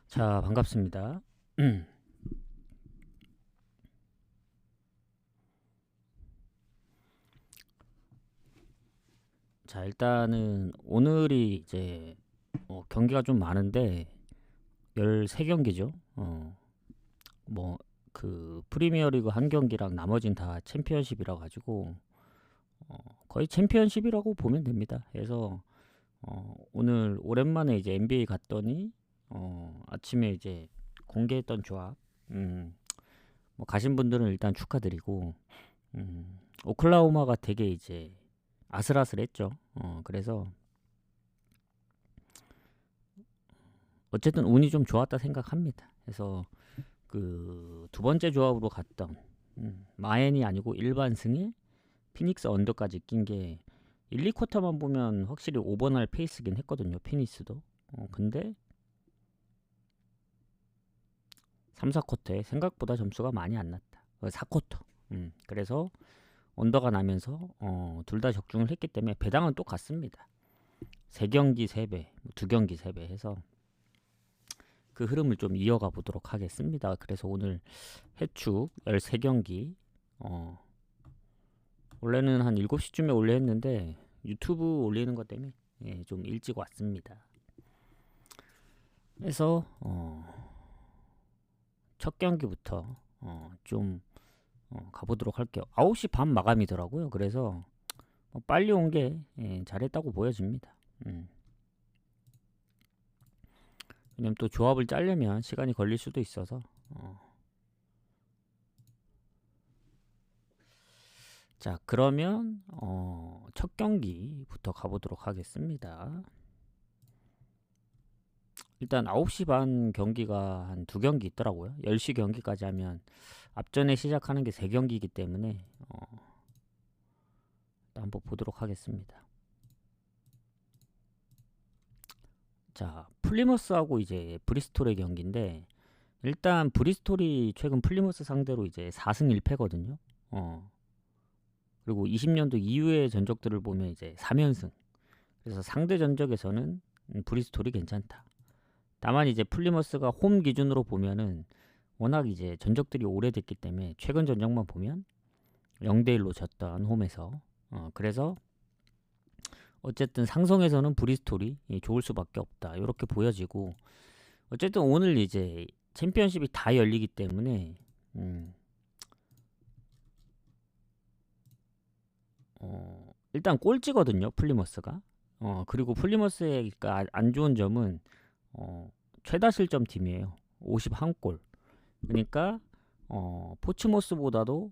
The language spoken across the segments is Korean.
자, 반갑습니다. 자, 일단은 오늘이 이제 경기가 좀 많은데 13경기죠. 뭐 그 프리미어리그 한 경기랑 나머진 다 챔피언십이라 가지고 거의 챔피언십이라고 보면 됩니다. 그래서 오늘 오랜만에 이제 NBA 갔더니 아침에 이제 공개했던 조합 뭐 가신 분들은 일단 축하드리고 오클라호마가 되게 이제 아슬아슬했죠. 그래서 어쨌든 운이 좀 좋았다 생각합니다. 그래서 그 두 번째 조합으로 갔던 마엔이 아니고 일반 승에 피닉스 언더까지 낀 게 1, 2쿼터만 보면 확실히 오버날 페이스긴 했거든요. 피닉스도. 근데 3, 4쿼터에 생각보다 점수가 많이 안 났다. 4쿼터. 그래서 언더가 나면서 둘 다 적중을 했기 때문에 배당은 똑같습니다. 3경기 3배, 2경기 3배 해서 그 흐름을 좀 이어가 보도록 하겠습니다. 그래서 오늘 해축 13경기 원래는 한 7시쯤에 올려 했는데 유튜브 올리는 것 때문에 좀 일찍 왔습니다. 그래서 첫 경기부터 좀 가보도록 할게요. 9시 반 마감이더라고요. 그래서 빨리 온 게 잘했다고 보여집니다. 왜냐면 또 조합을 짜려면 시간이 걸릴 수도 있어서 자, 그러면 첫 경기부터 가보도록 하겠습니다. 일단 9시 반 경기가 한 2경기 있더라고요. 10시 경기까지 하면 앞전에 시작하는 게 3경기이기 때문에 한번 보도록 하겠습니다. 자, 플리머스하고 이제 브리스톨의 경기인데 일단 브리스톨이 최근 플리머스 상대로 이제 4승 1패거든요. 그리고 20년도 이후의 전적들을 보면 이제 3연승. 그래서 상대 전적에서는 브리스톨이 괜찮다. 다만 이제 플리머스가 홈 기준으로 보면은 워낙 이제 전적들이 오래됐기 때문에 최근 전적만 보면 0대1로 졌던 홈에서 그래서 어쨌든 상성에서는 브리스톨이 좋을 수밖에 없다. 이렇게 보여지고 어쨌든 오늘 이제 챔피언십이 다 열리기 때문에 일단 꼴찌거든요. 플리머스가. 그리고 플리머스의 안 좋은 점은 최다 실점 팀이에요. 51골. 그러니까 포츠모스보다도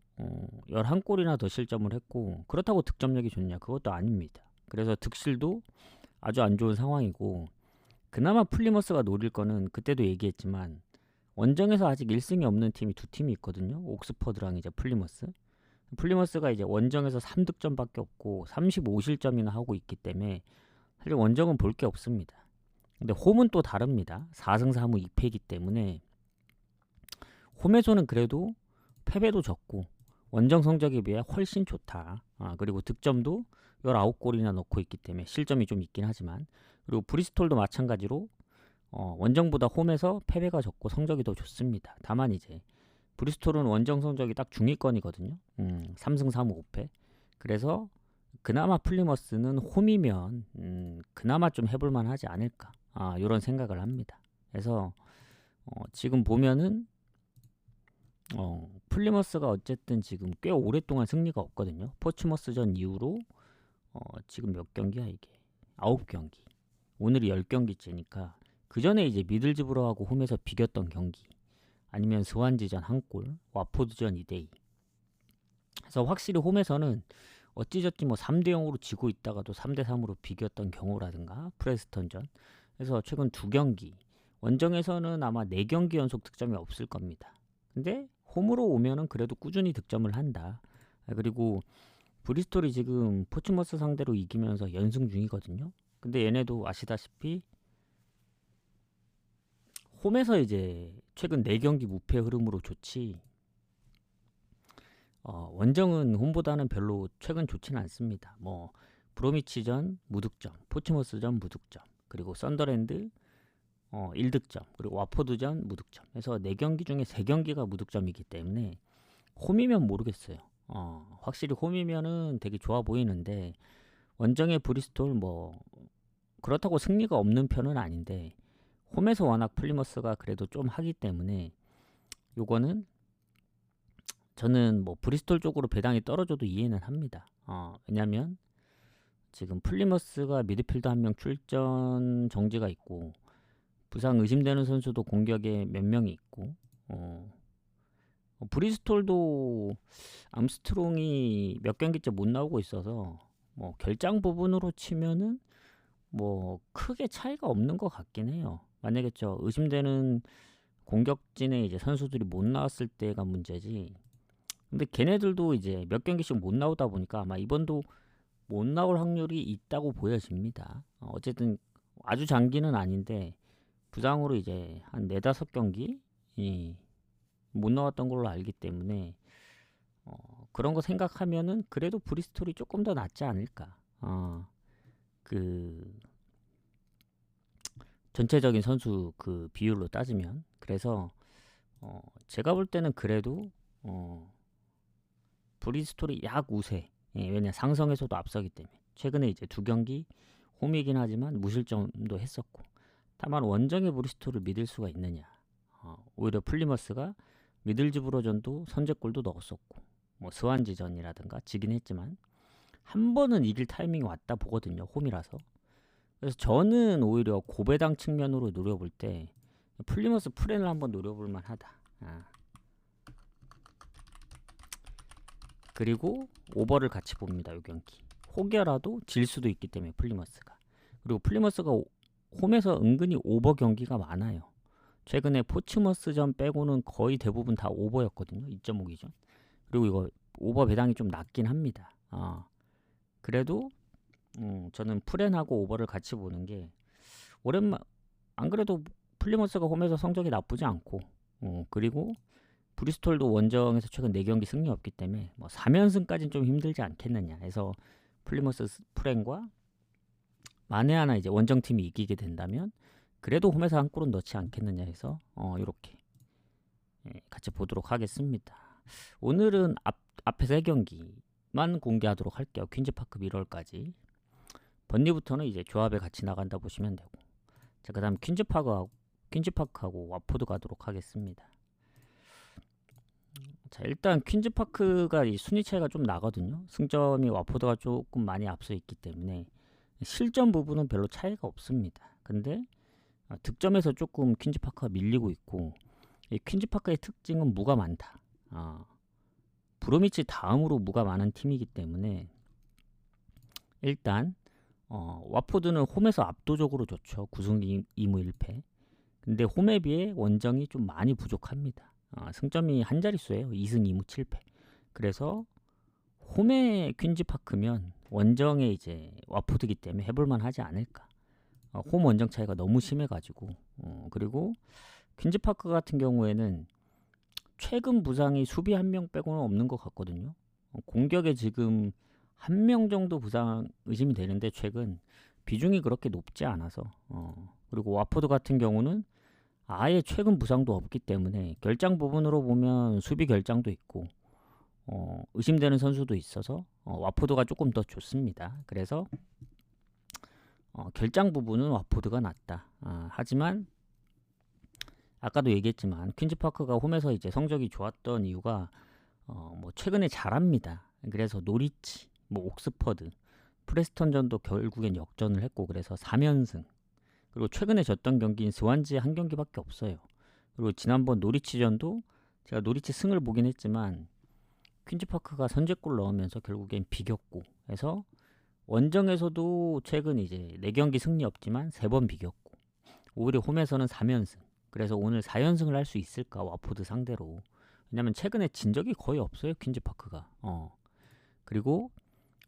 11골이나 더 실점을 했고 그렇다고 득점력이 좋냐? 그것도 아닙니다. 그래서 득실도 아주 안 좋은 상황이고 그나마 플리머스가 노릴 거는 그때도 얘기했지만 원정에서 아직 1승이 없는 팀이 두 팀이 있거든요. 옥스퍼드랑 이제 플리머스. 플리머스가 이제 원정에서 3득점밖에 없고 35실점이나 하고 있기 때문에 사실 원정은 볼 게 없습니다. 근데 홈은 또 다릅니다. 4승 4무 2패이기 때문에 홈에서는 그래도 패배도 적고 원정 성적에 비해 훨씬 좋다. 그리고 득점도 19골이나 넣고 있기 때문에 실점이 좀 있긴 하지만 그리고 브리스톨도 마찬가지로 원정보다 홈에서 패배가 적고 성적이 더 좋습니다. 다만 이제 브리스톨은 원정 성적이 딱 중위권이거든요. 3승 3무 5패. 그래서 그나마 플리머스는 홈이면 그나마 좀 해볼만 하지 않을까. 이런 생각을 합니다. 그래서 지금 보면은 플리머스가 어쨌든 지금 꽤 오랫동안 승리가 없거든요. 포츠머스전 이후로 지금 몇 경기야 이게? 9경기. 오늘이 10경기째니까 그 전에 이제 미들즈브러하고 홈에서 비겼던 경기 아니면 스완지전 한 골, 와포드전 2대2. 그래서 확실히 홈에서는 어찌저찌 뭐 3대0으로 지고 있다가도 3대3으로 비겼던 경우라든가 프레스턴전. 그래서 최근 2경기 원정에서는 아마 4경기 연속 득점이 없을 겁니다. 근데 홈으로 오면은 그래도 꾸준히 득점을 한다. 그리고 브리스톨이 지금 포츠머스 상대로 이기면서 연승 중이거든요. 근데 얘네도 아시다시피 홈에서 이제 최근 4경기 무패 흐름으로 좋지 원정은 홈보다는 별로 최근 좋지는 않습니다. 브로미치전 무득점, 포츠머스전 무득점, 그리고 썬더랜드 1득점, 그리고 와포드전 무득점 해서 4경기 중에 3경기가 무득점이기 때문에 홈이면 모르겠어요. 확실히 홈이면은 되게 좋아 보이는데 원정의 브리스톨 뭐 그렇다고 승리가 없는 편은 아닌데 홈에서 워낙 플리머스가 그래도 좀 하기 때문에 요거는 저는 뭐 브리스톨 쪽으로 배당이 떨어져도 이해는 합니다. 왜냐면 지금 플리머스가 미드필더 한 명 출전 정지가 있고 부상 의심되는 선수도 공격에 몇 명이 있고 브리스톨도 암스트롱이 몇 경기째 못 나오고 있어서 뭐 결장 부분으로 치면은 뭐 크게 차이가 없는 것 같긴 해요. 만약에 의심되는 공격진에 이제 선수들이 못 나왔을 때가 문제지. 근데 걔네들도 이제 몇 경기씩 못 나오다 보니까 아마 이번도 못 나올 확률이 있다고 보여집니다. 어쨌든 아주 장기는 아닌데 부상으로 이제 한 4-5경기 못 나왔던 걸로 알기 때문에 그런 거 생각하면은 그래도 브리스톨이 조금 더 낫지 않을까. 그 전체적인 선수 그 비율로 따지면. 그래서 제가 볼 때는 그래도 브리스톨이 약 우세. 왜냐 상성에서도 앞서기 때문에. 최근에 이제 2경기 홈이긴 하지만 무실점도 했었고. 다만 원정의 브리스톨을 믿을 수가 있느냐. 오히려 플리머스가 미들즈브로전도 선제골도 넣었었고 뭐 스완지전이라든가 지긴 했지만 한 번은 이길 타이밍이 왔다 보거든요. 홈이라서. 그래서 저는 오히려 고배당 측면으로 노려볼 때 플리머스 프렌을 한번 노려볼 만하다. 그리고 오버를 같이 봅니다. 이 경기. 혹여라도 질 수도 있기 때문에 플리머스가. 그리고 플리머스가 홈에서 은근히 오버 경기가 많아요. 최근에 포츠머스전 빼고는 거의 대부분 다 오버였거든요. 2.5기전. 그리고 이거 오버 배당이 좀 낮긴 합니다. 그래도 저는 프렌하고 오버를 같이 보는 게 안 그래도 플리머스가 홈에서 성적이 나쁘지 않고 그리고 브리스톨도 원정에서 최근 4경기 승리 없기 때문에 뭐 3연승까지는 좀 힘들지 않겠느냐 해서 플리머스 프렌과 만에 하나 이제 원정팀이 이기게 된다면 그래도 홈에서 한 골은 넣지 않겠느냐 해서 이렇게 같이 보도록 하겠습니다. 오늘은 앞에 3경기만 공개하도록 할게요. 퀸즈파크 1월까지. 번리부터는 이제 조합에 같이 나간다 보시면 되고. 자, 그다음 퀸즈파크하고 와포드 가도록 하겠습니다. 자, 일단 퀸즈파크가 이 순위 차이가 좀 나거든요. 승점이 와포드가 조금 많이 앞서 있기 때문에 실점 부분은 별로 차이가 없습니다. 근데 득점에서 조금 퀸즈파크가 밀리고 있고 이 퀸즈파크의 특징은 무가 많다. 브로미치 다음으로 무가 많은 팀이기 때문에 일단 와포드는 홈에서 압도적으로 좋죠. 9승 2무 1패. 근데 홈에 비해 원정이 좀 많이 부족합니다. 승점이 한 자릿수예요. 2승 2무 7패. 그래서 홈의 퀸즈파크면 원정에 이제 와포드기 때문에 해볼만 하지 않을까. 홈 원정 차이가 너무 심해가지고 그리고 퀸즈파크 같은 경우에는 최근 부상이 수비 한 명 빼고는 없는 것 같거든요. 공격에 지금 한 명 정도 부상 의심이 되는데 최근 비중이 그렇게 높지 않아서 그리고 와포드 같은 경우는 아예 최근 부상도 없기 때문에 결장 부분으로 보면 수비 결장도 있고 의심되는 선수도 있어서 와포드가 조금 더 좋습니다. 그래서 결장 부분은 와포드가 낫다. 하지만 아까도 얘기했지만 퀸즈파크가 홈에서 이제 성적이 좋았던 이유가 뭐 최근에 잘합니다. 그래서 노리치, 뭐 옥스퍼드, 프레스턴전도 결국엔 역전을 했고 그래서 3연승. 그리고 최근에 졌던 경기인 스완지 한 경기밖에 없어요. 그리고 지난번 노리치전도 제가 노리치 승을 보긴 했지만 퀸즈파크가 선제골 넣으면서 결국엔 비겼고 해서 원정에서도 최근 이제 4경기 승리 없지만 3번 비겼고 오히려 홈에서는 3연승. 그래서 오늘 4연승을 할 수 있을까 와포드 상대로. 왜냐면 최근에 진 적이 거의 없어요 퀸즈파크가. 그리고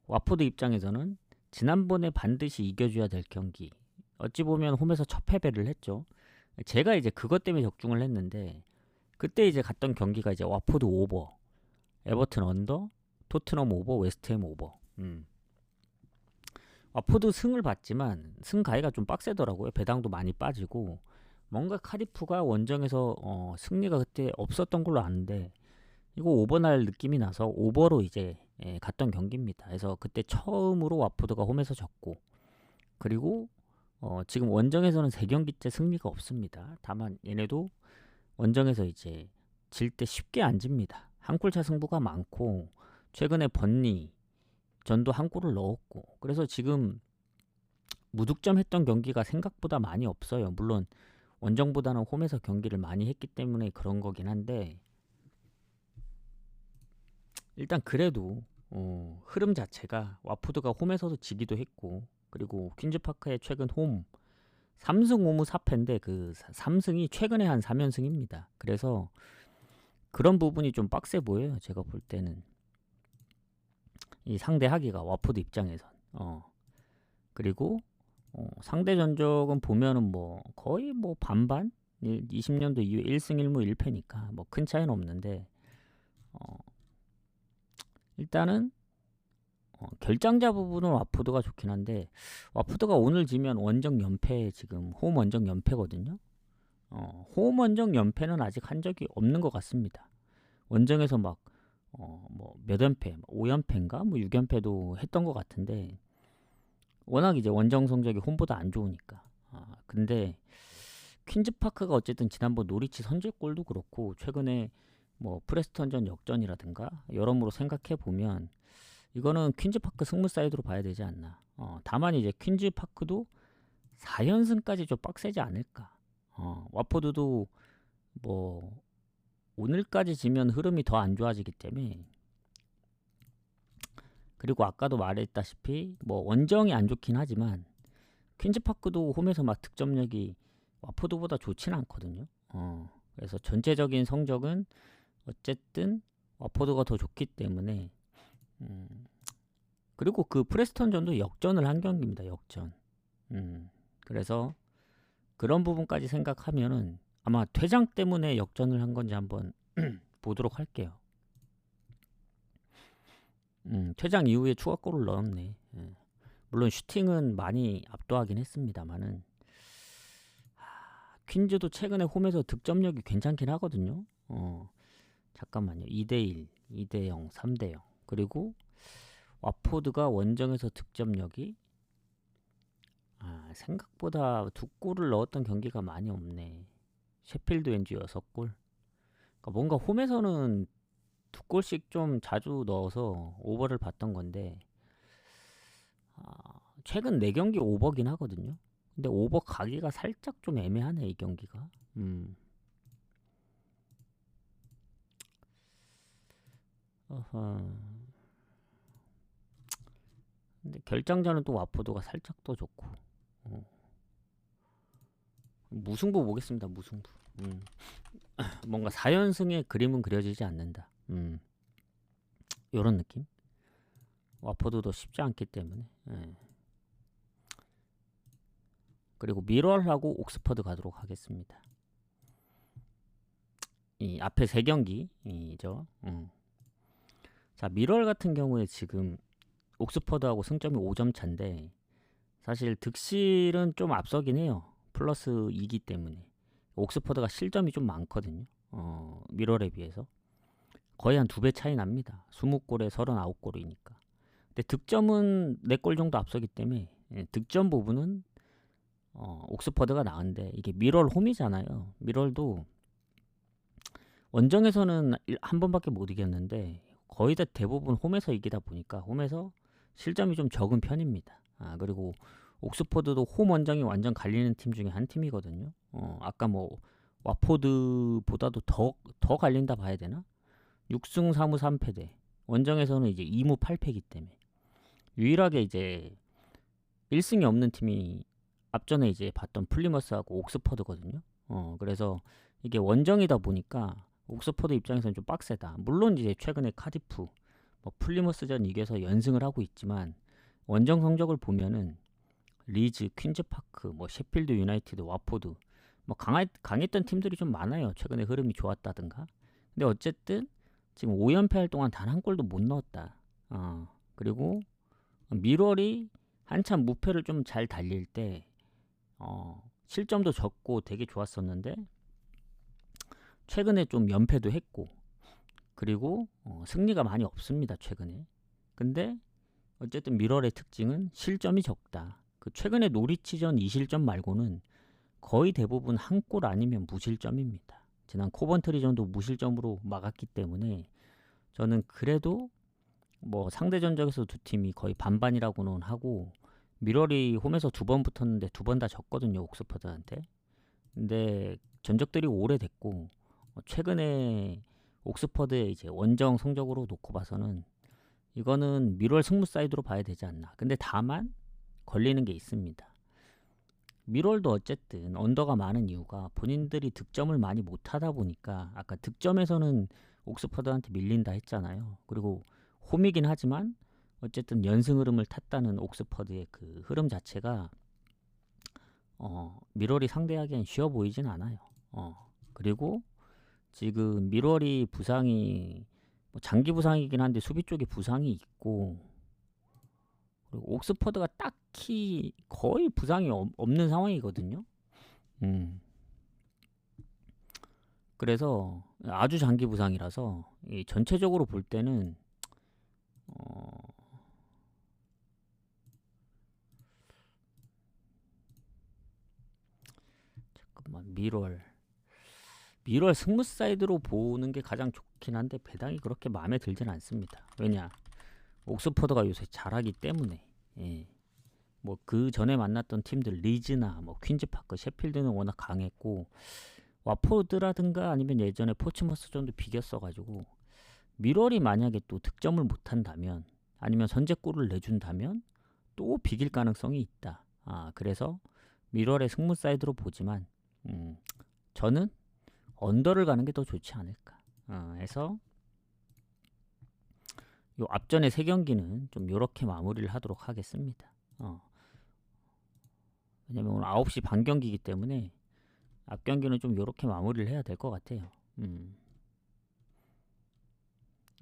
와포드 입장에서는 지난번에 반드시 이겨줘야 될 경기. 어찌 보면 홈에서 첫 패배를 했죠. 제가 이제 그것 때문에 적중을 했는데 그때 이제 갔던 경기가 이제 와포드 오버, 에버튼 언더, 토트넘 오버, 웨스트햄 오버. 와포드 승을 봤지만 승 가해가 좀 빡세더라고요. 배당도 많이 빠지고 뭔가 카디프가 원정에서 승리가 그때 없었던 걸로 아는데 이거 오버날 느낌이 나서 오버로 이제 갔던 경기입니다. 그래서 그때 처음으로 와포드가 홈에서 졌고, 그리고 지금 원정에서는 3경기째 승리가 없습니다. 다만 얘네도 원정에서 이제 질 때 쉽게 안 집니다. 한 골차 승부가 많고 최근에 번니 전도 한 골을 넣었고, 그래서 지금 무득점 했던 경기가 생각보다 많이 없어요. 물론 원정보다는 홈에서 경기를 많이 했기 때문에 그런 거긴 한데, 일단 그래도 흐름 자체가 와포드가 홈에서도 지기도 했고, 그리고 퀸즈파크의 최근 홈 3승 5무 4패인데 그 3승이 최근에 한 3연승입니다. 그래서 그런 부분이 좀 빡세 보여요. 제가 볼 때는 이 상대하기가 와포드 입장에선 그리고 상대 전적은 보면은 뭐 거의 뭐 반반 20년도 이후에 1승 1무 1패니까 뭐 큰 차이는 없는데 일단은 결장자 부분은 와포드가 좋긴 한데 와포드가 오늘 지면 원정 연패, 지금 홈 원정 연패거든요. 홈 원정 연패는 아직 한 적이 없는 것 같습니다. 원정에서 막 뭐 몇 연패, 5연패인가 뭐 6연패도 했던 것 같은데 워낙 이제 원정 성적이 홈보다 안 좋으니까. 근데 퀸즈파크가 어쨌든 지난번 노리치 선제골도 그렇고 최근에 뭐 프레스턴전 역전이라든가 여러모로 생각해 보면 이거는 퀸즈파크 승무 사이드로 봐야 되지 않나. 다만 이제 퀸즈파크도 4연승까지 좀 빡세지 않을까. 와포드도 뭐 오늘까지 지면 흐름이 더 안 좋아지기 때문에, 그리고 아까도 말했다시피 뭐 원정이 안 좋긴 하지만 퀸즈파크도 홈에서 막 득점력이 와포드보다 좋진 않거든요. 그래서 전체적인 성적은 어쨌든 와포드가 더 좋기 때문에 그리고 그 프레스턴전도 역전을 한 경기입니다. 역전. 그래서 그런 부분까지 생각하면은 아마 퇴장 때문에 역전을 한 건지 한번 보도록 할게요. 퇴장 이후에 추가골을 넣었네. 물론 슈팅은 많이 압도하긴 했습니다만은 퀸즈도 최근에 홈에서 득점력이 괜찮긴 하거든요. 잠깐만요. 2대1, 2대0, 3대0. 그리고 와포드가 원정에서 득점력이 생각보다 2골을 넣었던 경기가 많이 없네. 셰필드 왠지 6골. 그러니까 뭔가 홈에서는 2골씩 좀 자주 넣어서 오버를 봤던 건데 최근 4경기 오버긴 하거든요. 근데 오버 가기가 살짝 좀 애매하네, 이 경기가. 근데 결장전은 또 와포드가 살짝 더 좋고. 무승부 보겠습니다. 무승부. 뭔가 4연승의 그림은 그려지지 않는다. 요런 느낌? 와포드도 쉽지 않기 때문에. 그리고 미럴하고 옥스퍼드 가도록 하겠습니다. 이 앞에 3경기죠. 자, 미럴 같은 경우에 지금 옥스퍼드하고 승점이 5점 차인데 사실 득실은 좀 앞서긴 해요. 플러스 2기 때문에. 옥스퍼드가 실점이 좀 많거든요. 미럴에 비해서. 거의 한 2배 차이 납니다. 20골에 39골이니까. 근데 득점은 4골 정도 앞서기 때문에 득점 부분은 옥스퍼드가 나은데 이게 미럴 홈이잖아요. 미럴도 원정에서는 한 번밖에 못 이겼는데 거의 다 대부분 홈에서 이기다 보니까 홈에서 실점이 좀 적은 편입니다. 그리고 옥스퍼드도 홈 원정이 완전 갈리는 팀 중에 한 팀이거든요. 아까 뭐 와포드보다도 더 갈린다 봐야 되나? 6승 4무 3패대. 원정에서는 이제 2무 8패이기 때문에 유일하게 이제 1승이 없는 팀이 앞전에 이제 봤던 플리머스하고 옥스퍼드거든요. 그래서 이게 원정이다 보니까 옥스퍼드 입장에서는 좀 빡세다. 물론 이제 최근에 카디프, 뭐 플리머스전 이겨서 연승을 하고 있지만 원정 성적을 보면은 리즈, 퀸즈파크, 뭐 셰필드 유나이티드, 와포드 뭐 강했던 팀들이 좀 많아요. 최근에 흐름이 좋았다든가. 근데 어쨌든 지금 5연패 할 동안 단 한 골도 못 넣었다. 그리고 미럴이 한참 무패를 좀 잘 달릴 때 실점도 적고 되게 좋았었는데 최근에 좀 연패도 했고 그리고 승리가 많이 없습니다 최근에. 근데 어쨌든 미럴의 특징은 실점이 적다. 그 최근에 노리치전 2실점 말고는 거의 대부분 한 골 아니면 무실점입니다. 지난 코번트리전도 무실점으로 막았기 때문에 저는 그래도 뭐 상대 전적에서 두 팀이 거의 반반이라고는 하고 미럴이 홈에서 두 번 붙었는데 두 번 다 졌거든요 옥스퍼드한테. 근데 전적들이 오래됐고 최근에 옥스퍼드의 이제 원정 성적으로 놓고 봐서는 이거는 미럴 승무 사이드로 봐야 되지 않나. 근데 다만 걸리는 게 있습니다. 미럴도 어쨌든 언더가 많은 이유가 본인들이 득점을 많이 못하다 보니까 아까 득점에서는 옥스퍼드한테 밀린다 했잖아요. 그리고 홈이긴 하지만 어쨌든 연승 흐름을 탔다는 옥스퍼드의 그 흐름 자체가 미럴이 상대하기엔 쉬워 보이진 않아요. 그리고 지금 미럴이 부상이 뭐 장기 부상이긴 한데 수비 쪽에 부상이 있고 그리고 옥스퍼드가 딱히 거의 부상이 없는 상황이거든요. 음. 그래서 아주 장기 부상이라서 전체적으로 볼 때는 잠깐만 미럴 승무 사이드로 보는 게 가장 좋긴 한데 배당이 그렇게 마음에 들진 않습니다. 왜냐 옥스퍼드가 요새 잘하기 때문에. 예. 뭐 그 전에 만났던 팀들 리즈나 뭐 퀸즈파크, 셰필드는 워낙 강했고 와포드라든가 아니면 예전에 포츠머스 정도 비겼어가지고 미럴이 만약에 또 득점을 못한다면 아니면 선제골을 내준다면 또 비길 가능성이 있다. 그래서 미럴의 승무 사이드로 보지만 저는 언더를 가는 게 더 좋지 않을까. 해서 요 앞전에 세 경기는 좀 요렇게 마무리를 하도록 하겠습니다. 왜냐면 오늘 9시 반 경기이기 때문에 앞 경기는 좀 요렇게 마무리를 해야 될 것 같아요.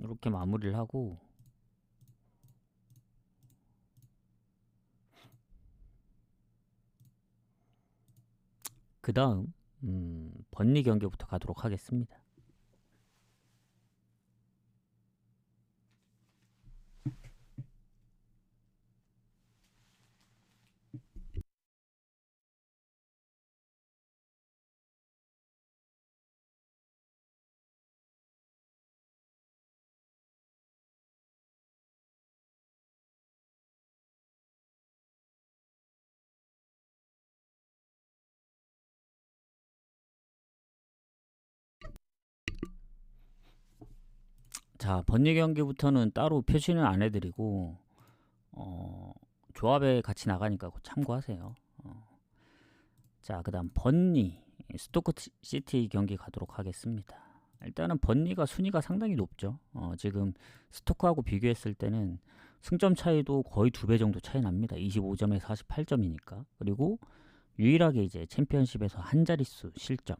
요렇게 마무리를 하고 그 다음 번리 경기부터 가도록 하겠습니다. 자, 번리 경기부터는 따로 표시는 안 해드리고 조합에 같이 나가니까 참고하세요. 자, 그 다음 번리 스토크 시티 경기 가도록 하겠습니다. 일단은 번리가 순위가 상당히 높죠. 지금 스토크하고 비교했을 때는 승점 차이도 거의 2배 정도 차이 납니다. 25점에 48점이니까. 그리고 유일하게 이제 챔피언십에서 한 자릿수 실점.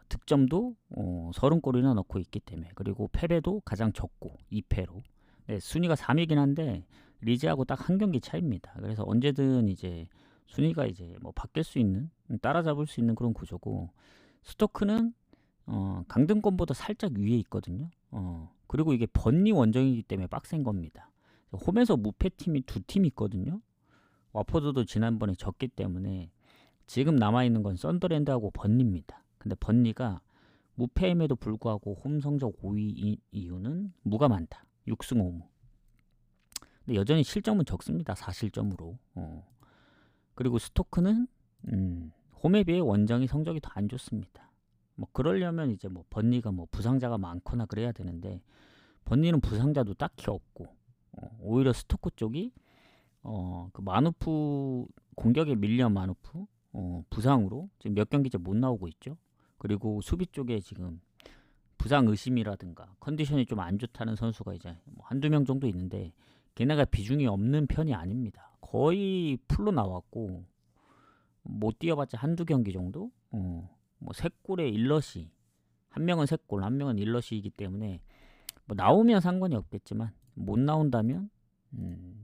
득점도 30골이나 넣고 있기 때문에. 그리고 패배도 가장 적고 2패로. 네, 순위가 3위긴 한데 리즈하고 딱 한 경기 차이입니다. 그래서 언제든 이제 순위가 이제 뭐 바뀔 수 있는, 따라잡을 수 있는 그런 구조고, 스토크는 강등권보다 살짝 위에 있거든요. 그리고 이게 번리 원정이기 때문에 빡센 겁니다. 홈에서 무패 팀이 두 팀 있거든요. 와포드도 지난번에 졌기 때문에 지금 남아있는 건 썬더랜드하고 번리입니다. 근데 번리가 무패임에도 불구하고 홈 성적 5위인 이유는 무가 많다. 6승 5무. 근데 여전히 실점은 적습니다. 4실점으로. 그리고 스토크는 홈에 비해 원정이 성적이 더 안 좋습니다. 뭐 그러려면 이제 뭐 번리가 뭐 부상자가 많거나 그래야 되는데 번리는 부상자도 딱히 없고 오히려 스토크 쪽이 그 마누프 공격에 밀려 마누프 부상으로 지금 몇 경기째 못 나오고 있죠. 그리고 수비 쪽에 지금 부상 의심이라든가 컨디션이 좀 안 좋다는 선수가 이제 뭐 한두 명 정도 있는데 걔네가 비중이 없는 편이 아닙니다. 거의 풀로 나왔고 못 뛰어봤자 한두 경기 정도? 뭐 3골에 일러시 한 명은 3골 한 명은 일러시이기 때문에 뭐 나오면 상관이 없겠지만 못 나온다면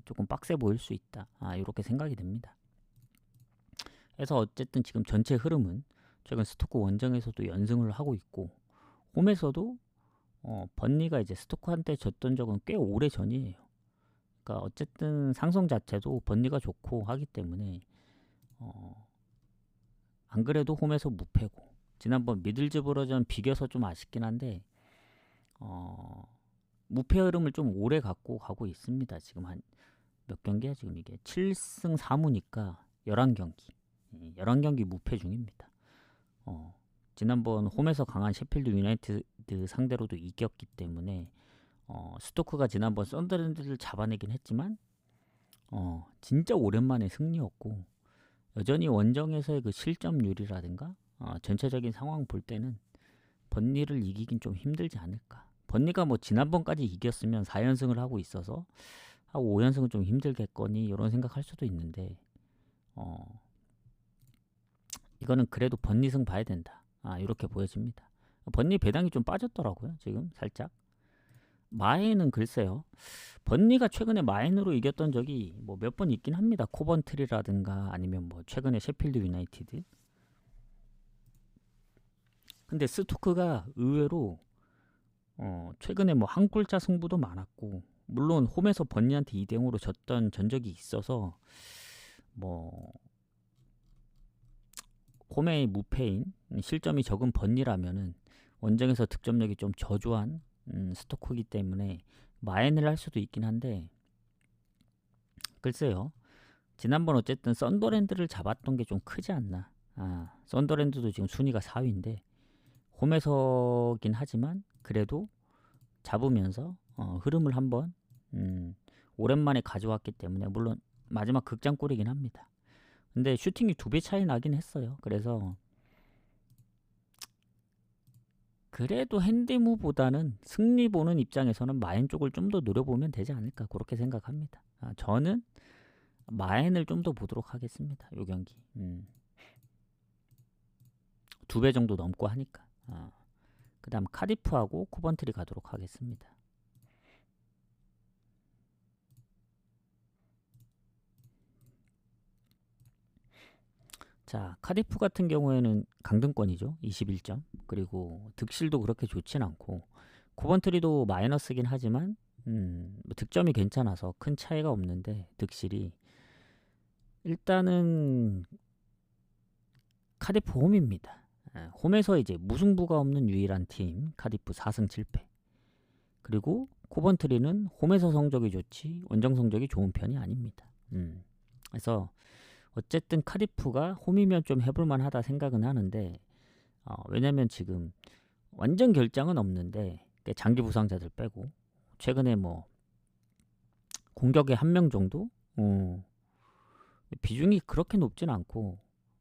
조금 빡세 보일 수 있다. 이렇게 생각이 됩니다. 그래서 어쨌든 지금 전체 흐름은 최근 스토크 원정에서도 연승을 하고 있고 홈에서도 번니가 이제 스토크한테 졌던 적은 꽤 오래 전이에요. 그러니까 어쨌든 상성 자체도 번니가 좋고 하기 때문에 안 그래도 홈에서 무패고 지난번 미들즈브러전 비겨서 좀 아쉽긴 한데 무패 흐름을 좀 오래 갖고 가고 있습니다. 지금 한 몇 경기야? 지금 이게 7승 4무니까 11경기 11경기 무패 중입니다. 지난번 홈에서 강한 셰필드 유나이티드 상대로도 이겼기 때문에 스토크가 지난번 썬더랜드를 잡아내긴 했지만 진짜 오랜만에 승리였고 여전히 원정에서의 그 실점률이라든가 전체적인 상황 볼 때는 번니를 이기긴 좀 힘들지 않을까. 번니가 뭐 지난번까지 이겼으면 4연승을 하고 있어서 하고 5연승은 좀 힘들겠거니 이런 생각할 수도 있는데 이거는 그래도 번니승 봐야 된다. 이렇게 보여집니다. 번니 배당이 좀 빠졌더라고요. 지금 살짝. 마인은 글쎄요. 번니가 최근에 마인으로 이겼던 적이 뭐 몇 번 있긴 합니다. 코번트리라든가 아니면 뭐 최근에 셰필드 유나이티드. 근데 스토크가 의외로 최근에 뭐 한 골차 승부도 많았고 물론 홈에서 번니한테 2대0으로 졌던 전적이 있어서 뭐 홈의 무패인 실점이 적은 번니라면은 원정에서 득점력이 좀 저조한 스토크이기 때문에 마인을 할 수도 있긴 한데 글쎄요. 지난번 어쨌든 썬더랜드를 잡았던 게 좀 크지 않나. 썬더랜드도 지금 순위가 4위인데 홈에서긴 하지만 그래도 잡으면서 흐름을 한번 오랜만에 가져왔기 때문에 물론 마지막 극장골이긴 합니다. 근데 슈팅이 2배 차이 나긴 했어요. 그래서 그래도 핸디무보다는 승리 보는 입장에서는 마인 쪽을 좀 더 노려보면 되지 않을까 그렇게 생각합니다. 저는 마인을 좀 더 보도록 하겠습니다. 요 경기 2배 정도 넘고 하니까 그 다음 카디프하고 코번트리 가도록 하겠습니다. 자, 카디프 같은 경우에는 강등권이죠. 21점. 그리고 득실도 그렇게 좋진 않고 코번트리도 마이너스긴 하지만 뭐 득점이 괜찮아서 큰 차이가 없는데 득실이 일단은 카디프 홈입니다. 홈에서 이제 무승부가 없는 유일한 팀 카디프 4승 7패. 그리고 코번트리는 홈에서 성적이 좋지 원정 성적이 좋은 편이 아닙니다. 그래서 어쨌든 카디프가 홈이면 좀 해볼만 하다 생각은 하는데 왜냐면 지금 완전 결장은 없는데 장기 부상자들 빼고 최근에 뭐 공격에 한 명 정도 비중이 그렇게 높진 않고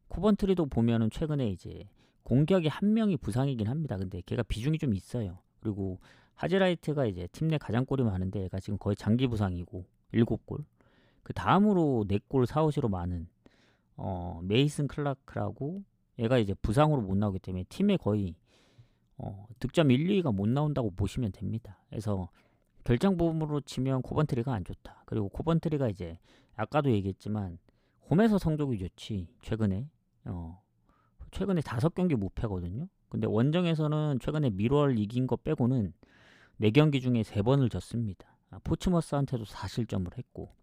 코번트리도 보면은 최근에 이제 공격에 한 명이 부상이긴 합니다. 근데 걔가 비중이 좀 있어요. 그리고 하즈라이트가 이제 팀 내 가장 골이 많은데 얘가 지금 거의 장기 부상이고 7골. 그 다음으로 4골 4호시로 많은 메이슨 클라크라고 얘가 이제 부상으로 못 나오기 때문에 팀에 거의 득점 1, 2위가 못 나온다고 보시면 됩니다. 그래서 결장 부분으로 치면 코번트리가 안 좋다. 그리고 코번트리가 이제 아까도 얘기했지만 홈에서 성적이 좋지 최근에 5경기 무패거든요. 근데 원정에서는 최근에 미러를 이긴 거 빼고는 4경기 중에 3번을 졌습니다. 포츠머스한테도 4실점을 했고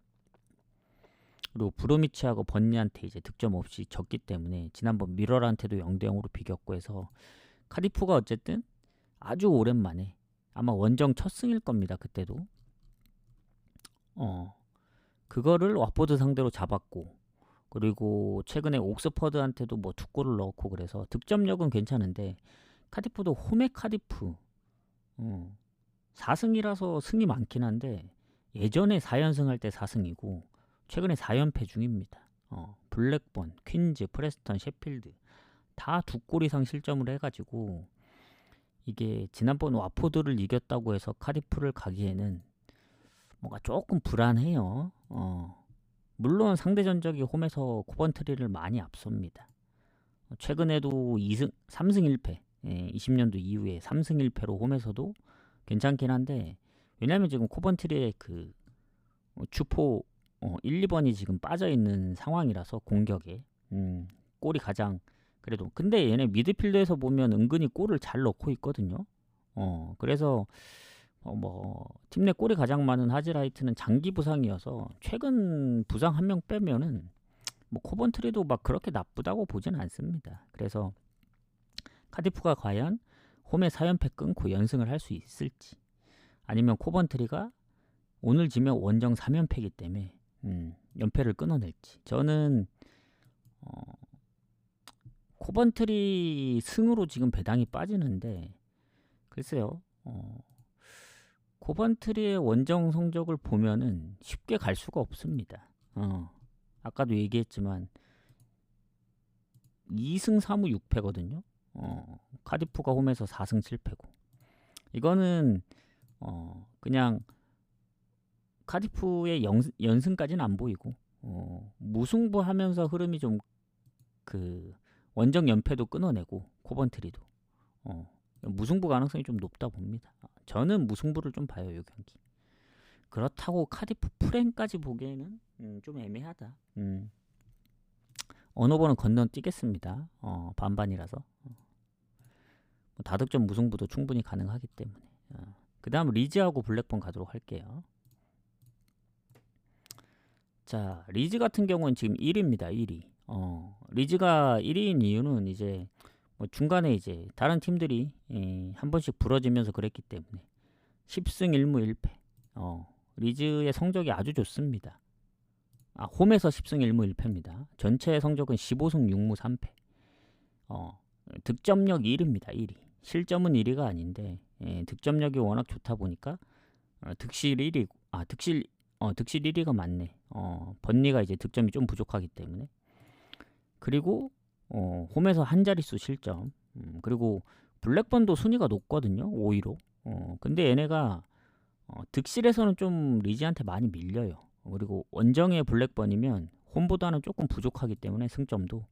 그리고 브로미치하고 번니한테 이제 득점 없이 졌기 때문에 지난번 미러한테도 0대0으로 비겼고 해서 카디프가 어쨌든 아주 오랜만에 아마 원정 첫 승일 겁니다. 그때도 그거를 와포드 상대로 잡았고 그리고 최근에 옥스퍼드한테도 뭐 2골을 넣고 그래서 득점력은 괜찮은데 카디프도 홈의 카디프 4승이라서 승이 많긴 한데 예전에 4연승 할 때 4승이고 최근에 4연패 중입니다. 블랙번, 퀸즈, 프레스턴, 셰필드 다 2골 이상 실점을 해가지고 이게 지난번 와포드를 이겼다고 해서 카디프를 가기에는 뭔가 조금 불안해요. 물론 상대 전적이 홈에서 코번트리를 많이 앞섭니다. 최근에도 3승 1패 20년도 이후에 3승 1패로 홈에서도 괜찮긴 한데 왜냐면 지금 코번트리의 그 주포 1, 2번이 지금 빠져있는 상황이라서 공격에 골이 가장 그래도 근데 얘네 미드필더에서 보면 은근히 골을 잘 넣고 있거든요. 그래서 뭐 팀 내 골이 가장 많은 하즈라이트는 장기 부상이어서 최근 부상 한 명 빼면은 뭐 코번트리도 막 그렇게 나쁘다고 보진 않습니다. 그래서 카디프가 과연 홈에 4연패 끊고 연승을 할 수 있을지 아니면 코번트리가 오늘 지면 원정 3연패이기 때문에 연패를 끊어낼지 저는 코번트리 승으로 지금 배당이 빠지는데 글쎄요 코번트리의 원정 성적을 보면은 쉽게 갈 수가 없습니다. 아까도 얘기했지만 2승 3무 6패거든요. 카디프가 홈에서 4승 7패고 이거는 그냥 카디프의 연승까지는 안 보이고 무승부하면서 흐름이 좀 그 원정 연패도 끊어내고 코번트리도 무승부 가능성이 좀 높다 봅니다. 저는 무승부를 좀 봐요 이 경기. 그렇다고 카디프 프랭까지 보기에는 좀 애매하다. 어느 번은 건너뛰겠습니다. 반반이라서 다득점 무승부도 충분히 가능하기 때문에 그 다음 리즈하고 블랙번 가도록 할게요. 자 리즈 같은 경우는 지금 1위입니다. 1위. 리즈가 1위인 이유는 이제 뭐 중간에 이제 다른 팀들이 한 번씩 부러지면서 그랬기 때문에 10승 1무 1패. 리즈의 성적이 아주 좋습니다. 홈에서 10승 1무 1패입니다. 전체 성적은 15승 6무 3패. 득점력 1위입니다. 1위. 실점은 1위가 아닌데 득점력이 워낙 좋다 보니까 득실 1위. 득실 1위가 맞네. 번니가 이제 득점이 좀 부족하기 때문에. 그리고 홈에서 한 자릿수 실점. 그리고 블랙번도 순위가 높거든요. 5위로. 근데 얘네가 득실에서는 좀 리즈한테 많이 밀려요. 그리고 원정의 블랙번이면 홈보다는 조금 부족하기 때문에 승점도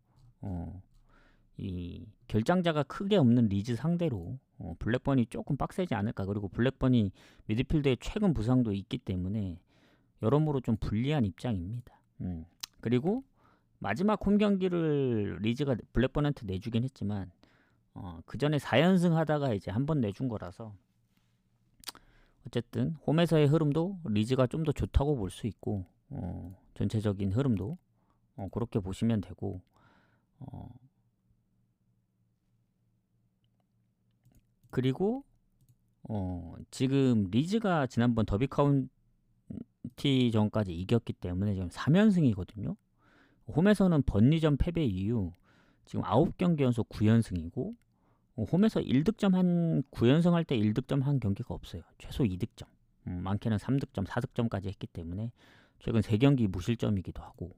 이 결장자가 크게 없는 리즈 상대로 블랙번이 조금 빡세지 않을까. 그리고 블랙번이 미드필드에 최근 부상도 있기 때문에 여러모로 좀 불리한 입장입니다. 그리고 마지막 홈 경기를 리즈가 블랙번한테 내주긴 했지만 그 전에 4연승 하다가 이제 한 번 내준 거라서 어쨌든 홈에서의 흐름도 리즈가 좀 더 좋다고 볼 수 있고 전체적인 흐름도 그렇게 보시면 되고 그리고 지금 리즈가 지난번 더비 카운티 전까지 이겼기 때문에 지금 3연승이거든요. 홈에서는 번리전 패배 이후 지금 9경기 연속 9연승이고 홈에서 1득점 한 9연승 할 때 1득점 한 경기가 없어요. 최소 2득점. 많게는 3득점, 4득점까지 했기 때문에 최근 3경기 무실점이기도 하고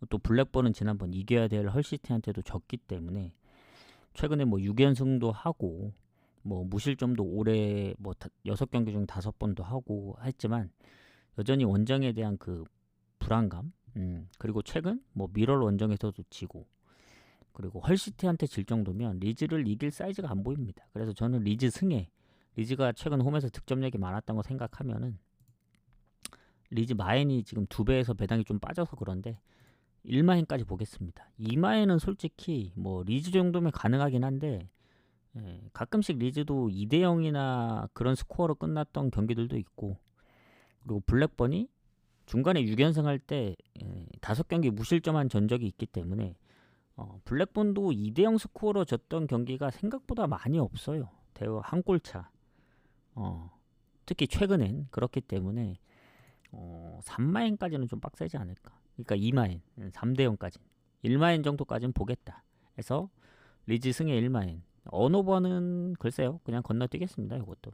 또 블랙번은 지난번 이겨야 될 헐시티한테도 졌기 때문에 최근에 뭐 6연승도 하고 뭐 무실점도 올해 뭐 6경기 중 5번도 하고 했지만 여전히 원정에 대한 그 불안감 그리고 최근 뭐 미럴 원정에서도 지고 그리고 헐시티한테 질 정도면 리즈를 이길 사이즈가 안 보입니다. 그래서 저는 리즈 승에 리즈가 최근 홈에서 득점력이 많았던 거 생각하면은 리즈 마엔이 지금 2배에서 배당이 좀 빠져서 그런데 1마엔까지 보겠습니다. 2마엔은 솔직히 뭐 리즈 정도면 가능하긴 한데 가끔씩 리즈도 2대0이나 그런 스코어로 끝났던 경기들도 있고 그리고 블랙번이 중간에 6연승 할 때 5경기 무실점한 전적이 있기 때문에 블랙번도 2대0 스코어로 졌던 경기가 생각보다 많이 없어요. 대거 한 골차. 특히 최근엔 그렇기 때문에 3마엔까지는 좀 빡세지 않을까. 그러니까 2마엔, 3대0까지 1마엔 정도까지는 보겠다. 해서 리즈 승의 1마엔. 어느 번은 글쎄요. 그냥 건너뛰겠습니다. 이것도.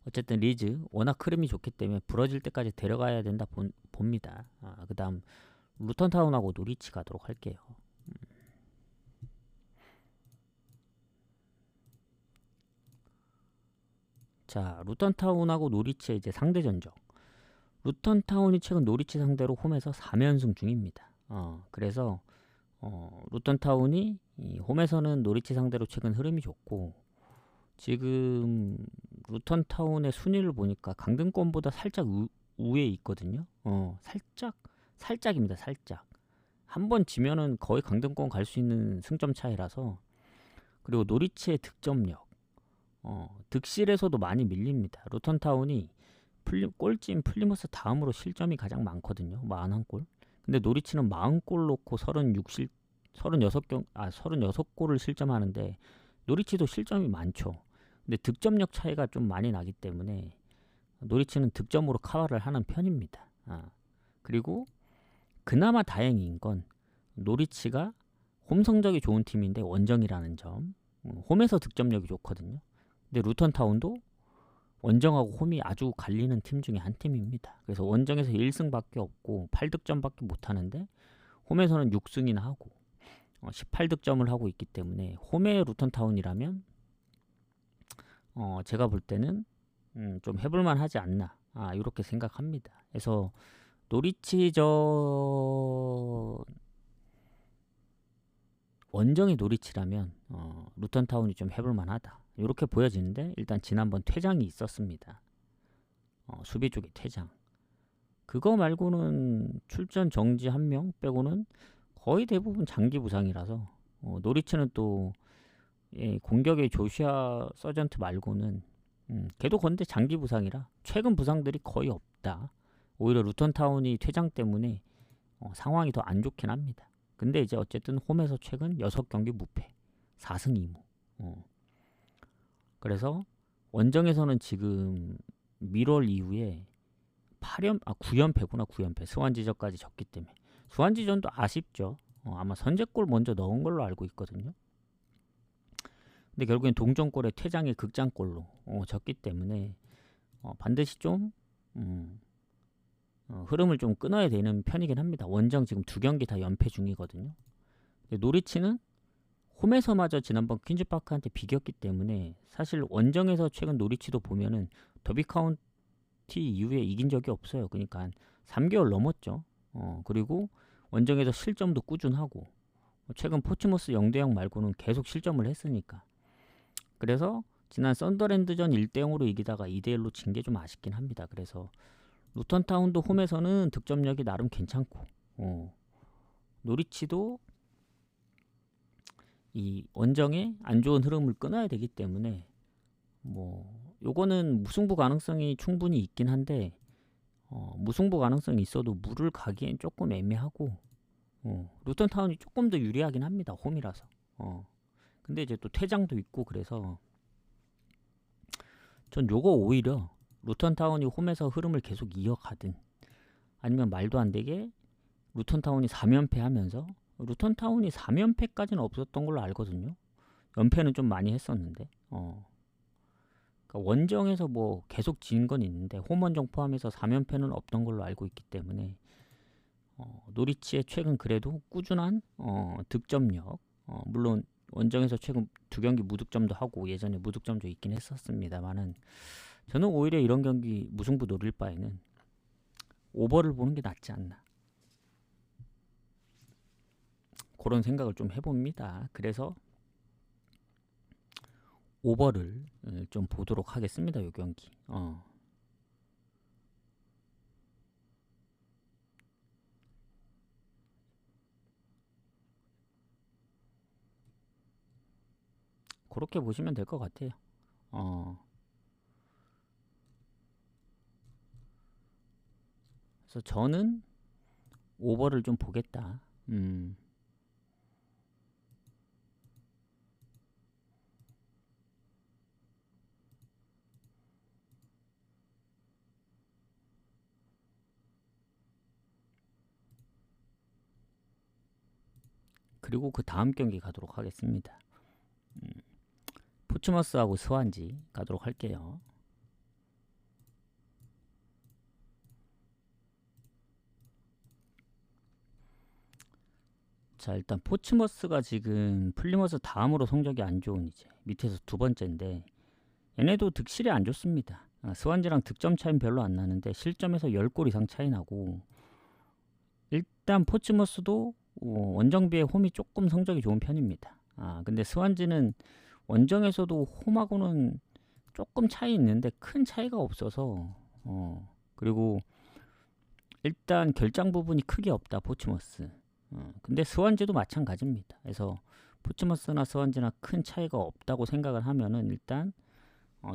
어쨌든 리즈 워낙 흐름이 좋기 때문에 부러질 때까지 데려가야 된다 봅니다. 그 다음 루턴타운하고 노리치 가도록 할게요. 자, 루턴타운하고 노리치의 이제 상대 전적. 루턴타운이 최근 노리치 상대로 홈에서 3연승 중입니다. 그래서 루턴타운이 홈에서는 노리치 상대로 최근 흐름이 좋고 지금 루턴타운의 순위를 보니까 강등권보다 살짝 우에 있거든요. 살짝입니다. 살짝 한 번 지면은 거의 강등권 갈 수 있는 승점 차이라서. 그리고 노리치의 득점력, 득실에서도 많이 밀립니다. 루턴타운이 꼴찌인 플리머스 다음으로 실점이 가장 많거든요. 41골. 근데 노리치는 40골 넣고 36골을 실점하는데 노리치도 실점이 많죠. 근데 득점력 차이가 좀 많이 나기 때문에 노리치는 득점으로 커버를 하는 편입니다. 그리고 그나마 다행인 건 노리치가 홈 성적이 좋은 팀인데 원정이라는 점. 홈에서 득점력이 좋거든요. 근데 루턴타운도 원정하고 홈이 아주 갈리는 팀 중에 한 팀입니다. 그래서 원정에서 1승밖에 없고 8득점밖에 못하는데 홈에서는 6승이나 하고 18득점을 하고 있기 때문에 홈의 루턴타운이라면 제가 볼 때는 좀 해볼만 하지 않나 이렇게 생각합니다. 그래서 노리치전 원정이 노리치라면 루턴타운이 좀 해볼만하다 이렇게 보여지는데, 일단 지난번 퇴장이 있었습니다. 수비 쪽에 퇴장. 그거 말고는 출전 정지 1명 빼고는 거의 대부분 장기 부상이라서 노리치는 또 공격의 조슈아 서전트 말고는 걔도 건데 장기 부상이라 최근 부상들이 거의 없다. 오히려 루턴타운이 퇴장 때문에 상황이 더 안 좋긴 합니다. 근데 이제 어쨌든 홈에서 최근 6경기 무패 4승 2무. 그래서 원정에서는 지금 미럴 이후에 9연패구나. 9연패 스완지전까지 졌기 때문에 스완지전도 아쉽죠. 아마 선제골 먼저 넣은 걸로 알고 있거든요. 근데 결국엔 동점골에 퇴장의 극장골로 졌기 때문에 반드시 좀 흐름을 좀 끊어야 되는 편이긴 합니다. 원정 지금 2경기 다 연패 중이거든요. 노리치는 홈에서마저 지난번 퀸즈파크한테 비겼기 때문에 사실 원정에서 최근 노리치도 보면은 더비 카운티 이후에 이긴 적이 없어요. 그러니까 한 3개월 넘었죠. 그리고 원정에서 실점도 꾸준하고 최근 포츠머스 0대0 말고는 계속 실점을 했으니까. 그래서 지난 썬더랜드전 1대0으로 이기다가 2대1로 진 게 좀 아쉽긴 합니다. 그래서 루턴타운도 홈에서는 득점력이 나름 괜찮고 노리치도 이 원정의 안 좋은 흐름을 끊어야 되기 때문에 요거는 무승부 가능성이 충분히 있긴 한데 무승부 가능성이 있어도 물을 가기엔 조금 애매하고 루턴타운이 조금 더 유리하긴 합니다. 홈이라서. 근데 이제 또 퇴장도 있고 그래서 전 요거 오히려 루턴타운이 홈에서 흐름을 계속 이어가든 아니면 말도 안 되게 루턴타운이 3연패 하면서, 루턴타운이 3연패까지는 없었던 걸로 알거든요. 연패는 좀 많이 했었는데 그러니까 원정에서 뭐 계속 진 건 있는데 홈원정 포함해서 3연패는 없던 걸로 알고 있기 때문에 노리치의 최근 그래도 꾸준한 득점력, 물론 원정에서 최근 2경기 무득점도 하고 예전에 무득점도 있긴 했었습니다만은 저는 오히려 이런 경기 무승부 노릴 바에는 오버를 보는 게 낫지 않나 그런 생각을 좀 해봅니다. 그래서 오버를 좀 보도록 하겠습니다. 이 경기. 그렇게 보시면 될 것 같아요. 그래서 저는 오버를 좀 보겠다. 그리고 그 다음 경기 가도록 하겠습니다. 포츠머스하고 스완지 가도록 할게요. 자, 일단 포츠머스가 지금 플리머스 다음으로 성적이 안 좋은 이제 밑에서 2번째인데 얘네도 득실이 안 좋습니다. 스완지랑 득점 차이는 별로 안 나는데 실점에서 10골 이상 차이 나고, 일단 포츠머스도 원정비에 홈이 조금 성적이 좋은 편입니다. 근데 스완지는 원정에서도 홈하고는 조금 차이 있는데 큰 차이가 없어서 그리고 일단 결장 부분이 크게 없다. 포츠머스 근데 스완지도 마찬가지입니다. 그래서 포츠머스나 스완지나 큰 차이가 없다고 생각을 하면은 일단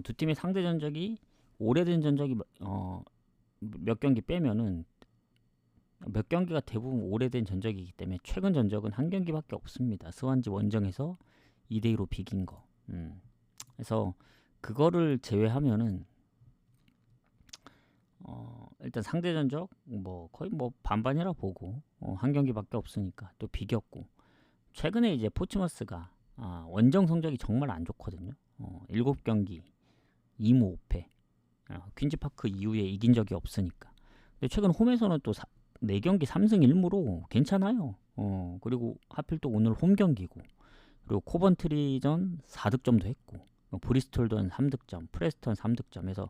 두 팀의 상대 전적이 오래된 전적이 몇 경기 빼면은 몇 경기가 대부분 오래된 전적이기 때문에 최근 전적은 한 경기밖에 없습니다. 스완지 원정에서 2대2로 비긴 거. 그래서 그거를 제외하면은 일단 상대 전적 뭐 거의 뭐 반반이라 보고 한 경기밖에 없으니까 또 비겼고 최근에 이제 포츠머스가 원정 성적이 정말 안 좋거든요. 7경기 2무 5패 퀸즈파크 이후에 이긴 적이 없으니까. 근데 최근 홈에서는 또 4경기 3승 1무로 괜찮아요. 그리고 하필 또 오늘 홈 경기고 그리고 코번트리전 4득점도 했고 브리스톨전 3득점 프레스턴 3득점 해서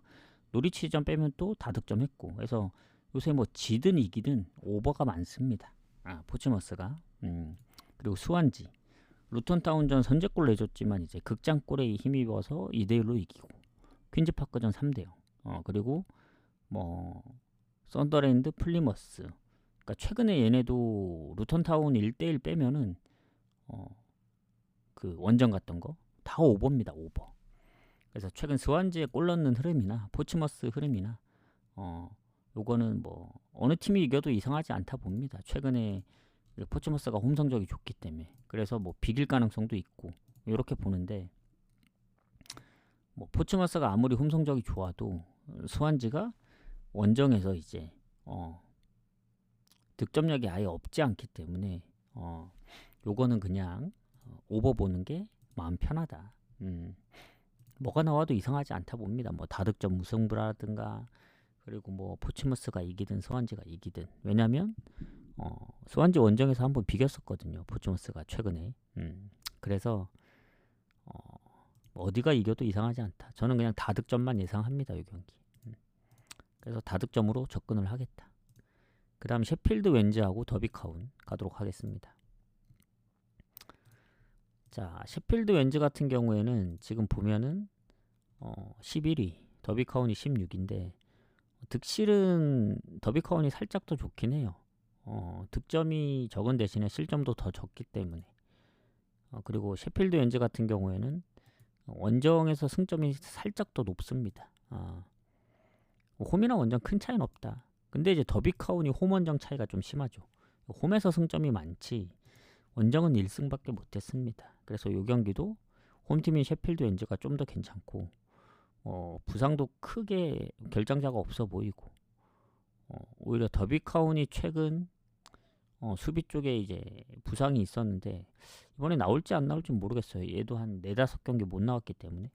노리치전 빼면 또 다득점했고 그래서 요새 뭐 지든 이기든 오버가 많습니다. 포츠머스가 그리고 수완지 루턴타운전 선제골 내줬지만 이제 극장골에 힘입어서 2대1로 이기고 퀸즈파크전 3대0 그리고 뭐 썬더랜드 플리머스 그러니까 최근에 얘네도 루턴타운 1대1 빼면은 그 원정 갔던 거 다 오버입니다. 오버. 그래서 최근 스완지에 골 넣는 흐름이나 포츠머스 흐름이나 요거는 뭐 어느 팀이 이겨도 이상하지 않다 봅니다. 최근에 포츠머스가 홈 성적이 좋기 때문에 그래서 뭐 비길 가능성도 있고 이렇게 보는데 뭐 포츠머스가 아무리 홈 성적이 좋아도 스완지가 원정에서 이제 득점력이 아예 없지 않기 때문에 요거는 그냥 오버 보는 게 마음 편하다. 뭐가 나와도 이상하지 않다 봅니다. 뭐 다득점 무승부라든가 그리고 뭐 포츠머스가 이기든 스완지가 이기든 왜냐면 스완지 원정에서 한번 비겼었거든요. 포츠머스가 최근에. 그래서 어디가 이겨도 이상하지 않다. 저는 그냥 다득점만 예상합니다. 이 경기. 그래서 다득점으로 접근을 하겠다. 그 다음 셰필드 웬즈하고 더비카운 가도록 하겠습니다. 자, 셰필드 웬즈 같은 경우에는 지금 보면은 11위, 더비카운이 16인데 득실은 더비카운이 살짝 더 좋긴 해요. 득점이 적은 대신에 실점도 더 적기 때문에 그리고 셰필드 웬즈 같은 경우에는 원정에서 승점이 살짝 더 높습니다. 홈이나 원정 큰 차이는 없다. 근데 이제 더비카운이 홈 원정 차이가 좀 심하죠. 홈에서 승점이 많지 원정은 1승밖에 못했습니다. 그래서 이 경기도 홈팀인 셰필드 웬즈가 좀 더 괜찮고 부상도 크게 결장자가 없어 보이고 오히려 더비카운이 최근 수비 쪽에 이제 부상이 있었는데 이번에 나올지 안 나올지 모르겠어요. 얘도 한 4-5경기 못 나왔기 때문에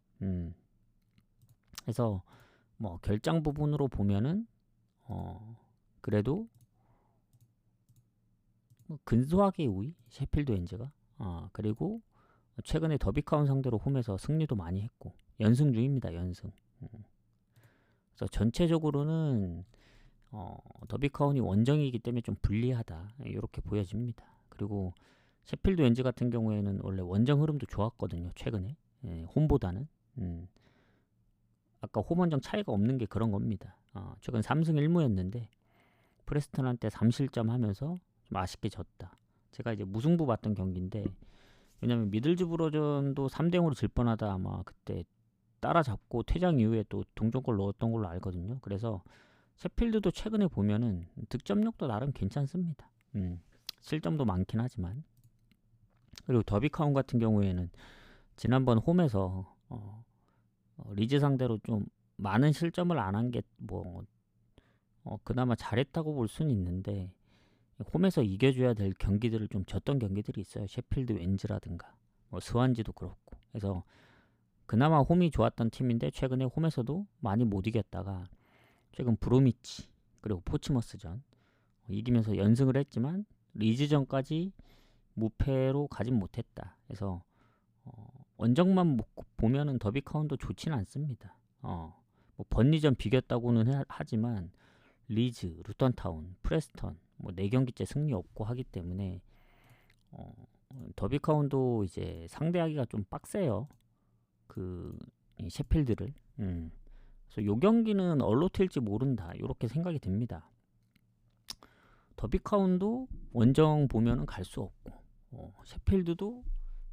그래서 뭐 결장 부분으로 보면은 그래도 뭐 근소하게 우위 셰필드 웬즈가 그리고 최근에 더비카운 상대로 홈에서 승리도 많이 했고 연승 중입니다. 연승. 그래서 전체적으로는 더비카운이 원정이기 때문에 좀 불리하다 이렇게 보여집니다. 그리고 셰필드 웬즈 같은 경우에는 원래 원정 흐름도 좋았거든요. 최근에 홈보다는 아까 홈 원정 차이가 없는 게 그런 겁니다. 최근 3승 1무였는데 프레스턴한테 3실점 하면서 좀 아쉽게 졌다. 제가 이제 무승부 봤던 경기인데 왜냐면 미들즈브로전도 3대0으로 질 뻔하다 아마 그때 따라잡고 퇴장 이후에 또 동점골 넣었던 걸로 알거든요. 그래서 셰필드도 최근에 보면은 득점력도 나름 괜찮습니다. 실점도 많긴 하지만 그리고 더비카운 같은 경우에는 지난번 홈에서 리즈 상대로 좀 많은 실점을 안 한 게 뭐 그나마 잘했다고 볼 수는 있는데 홈에서 이겨줘야 될 경기들을 좀 졌던 경기들이 있어요. 셰필드 웬즈라든가 뭐 스완지도 그렇고 그래서 그나마 홈이 좋았던 팀인데 최근에 홈에서도 많이 못 이겼다가 최근 브로미치 그리고 포츠머스전 이기면서 연승을 했지만 리즈전까지 무패로 가진 못했다. 그래서 원정만 보면은 더비카운도 좋지는 않습니다. 뭐 번리전 비겼다고는 하지만 리즈, 루턴타운, 프레스턴 뭐 4경기째 승리 없고 하기 때문에 더비카운도 이제 상대하기가 좀 빡세요. 그 셰필드를. 그래서 요 경기는 얼로 튈지 모른다. 이렇게 생각이 듭니다. 더비카운도 원정 보면은 갈 수 없고, 셰필드도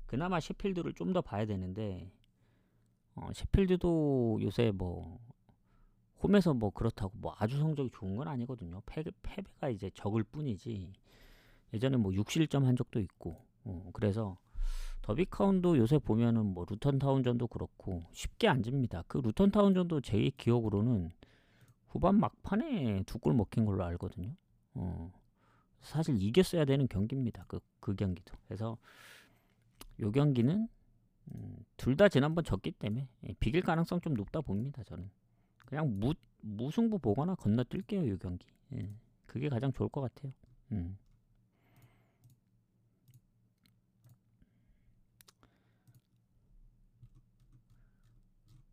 그나마 셰필드를 좀 더 봐야 되는데, 셰필드도 요새 뭐 홈에서 뭐 그렇다고 뭐 아주 성적이 좋은 건 아니거든요. 패배가 이제 적을 뿐이지, 예전에 뭐 6실점 한 적도 있고, 그래서 더비카운도 요새 보면은 뭐 루턴타운전도 그렇고 쉽게 안 집니다. 그 루턴타운전도 제 기억으로는 후반 막판에 2골 먹힌 걸로 알거든요. 사실 이겼어야 되는 경기입니다. 그 경기도. 그래서 요 경기는 둘 다 지난번 졌기 때문에 비길 가능성 좀 높다 봅니다. 저는 그냥 무승부 보거나 건너뛸게요. 요 경기. 그게 가장 좋을 것 같아요.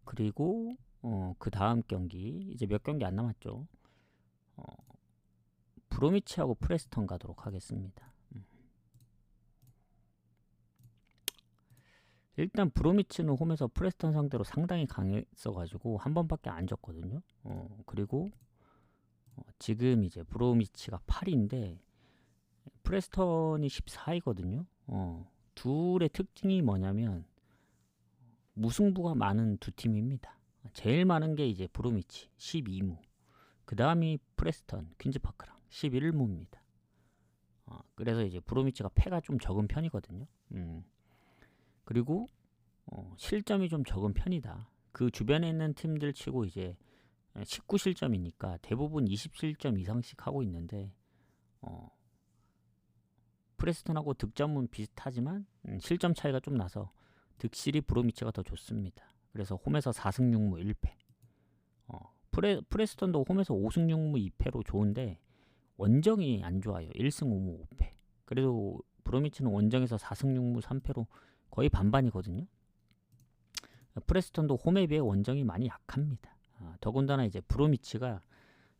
그리고 그 다음 경기 이제 몇 경기 안 남았죠. 브로미치하고 프레스턴 가도록 하겠습니다. 일단 브로미치는 홈에서 프레스턴 상대로 상당히 강했어가지고 한 번밖에 안 졌거든요. 그리고 지금 이제 브로미치가 8인데 프레스턴이 14이거든요. 둘의 특징이 뭐냐면 무승부가 많은 두 팀입니다. 제일 많은 게 이제 브로미치 12무, 그 다음이 프레스턴 퀸즈파크랑 11무입니다. 그래서 이제 브로미치가 패가 좀 적은 편이거든요. 그리고 실점이 좀 적은 편이다. 그 주변에 있는 팀들 치고 이제 19실점이니까 대부분 20실점 이상씩 하고 있는데, 프레스턴하고 득점은 비슷하지만 실점 차이가 좀 나서 득실이 브로미치가 더 좋습니다. 그래서 홈에서 4승 6무 1패. 프레스턴도 홈에서 5승 6무 2패로 좋은데 원정이 안 좋아요. 1승 5무 5패. 그래도 브로미치는 원정에서 4승 6무 3패로 거의 반반이거든요. 프레스턴도 홈에 비해 원정이 많이 약합니다. 더군다나 이제 브로미치가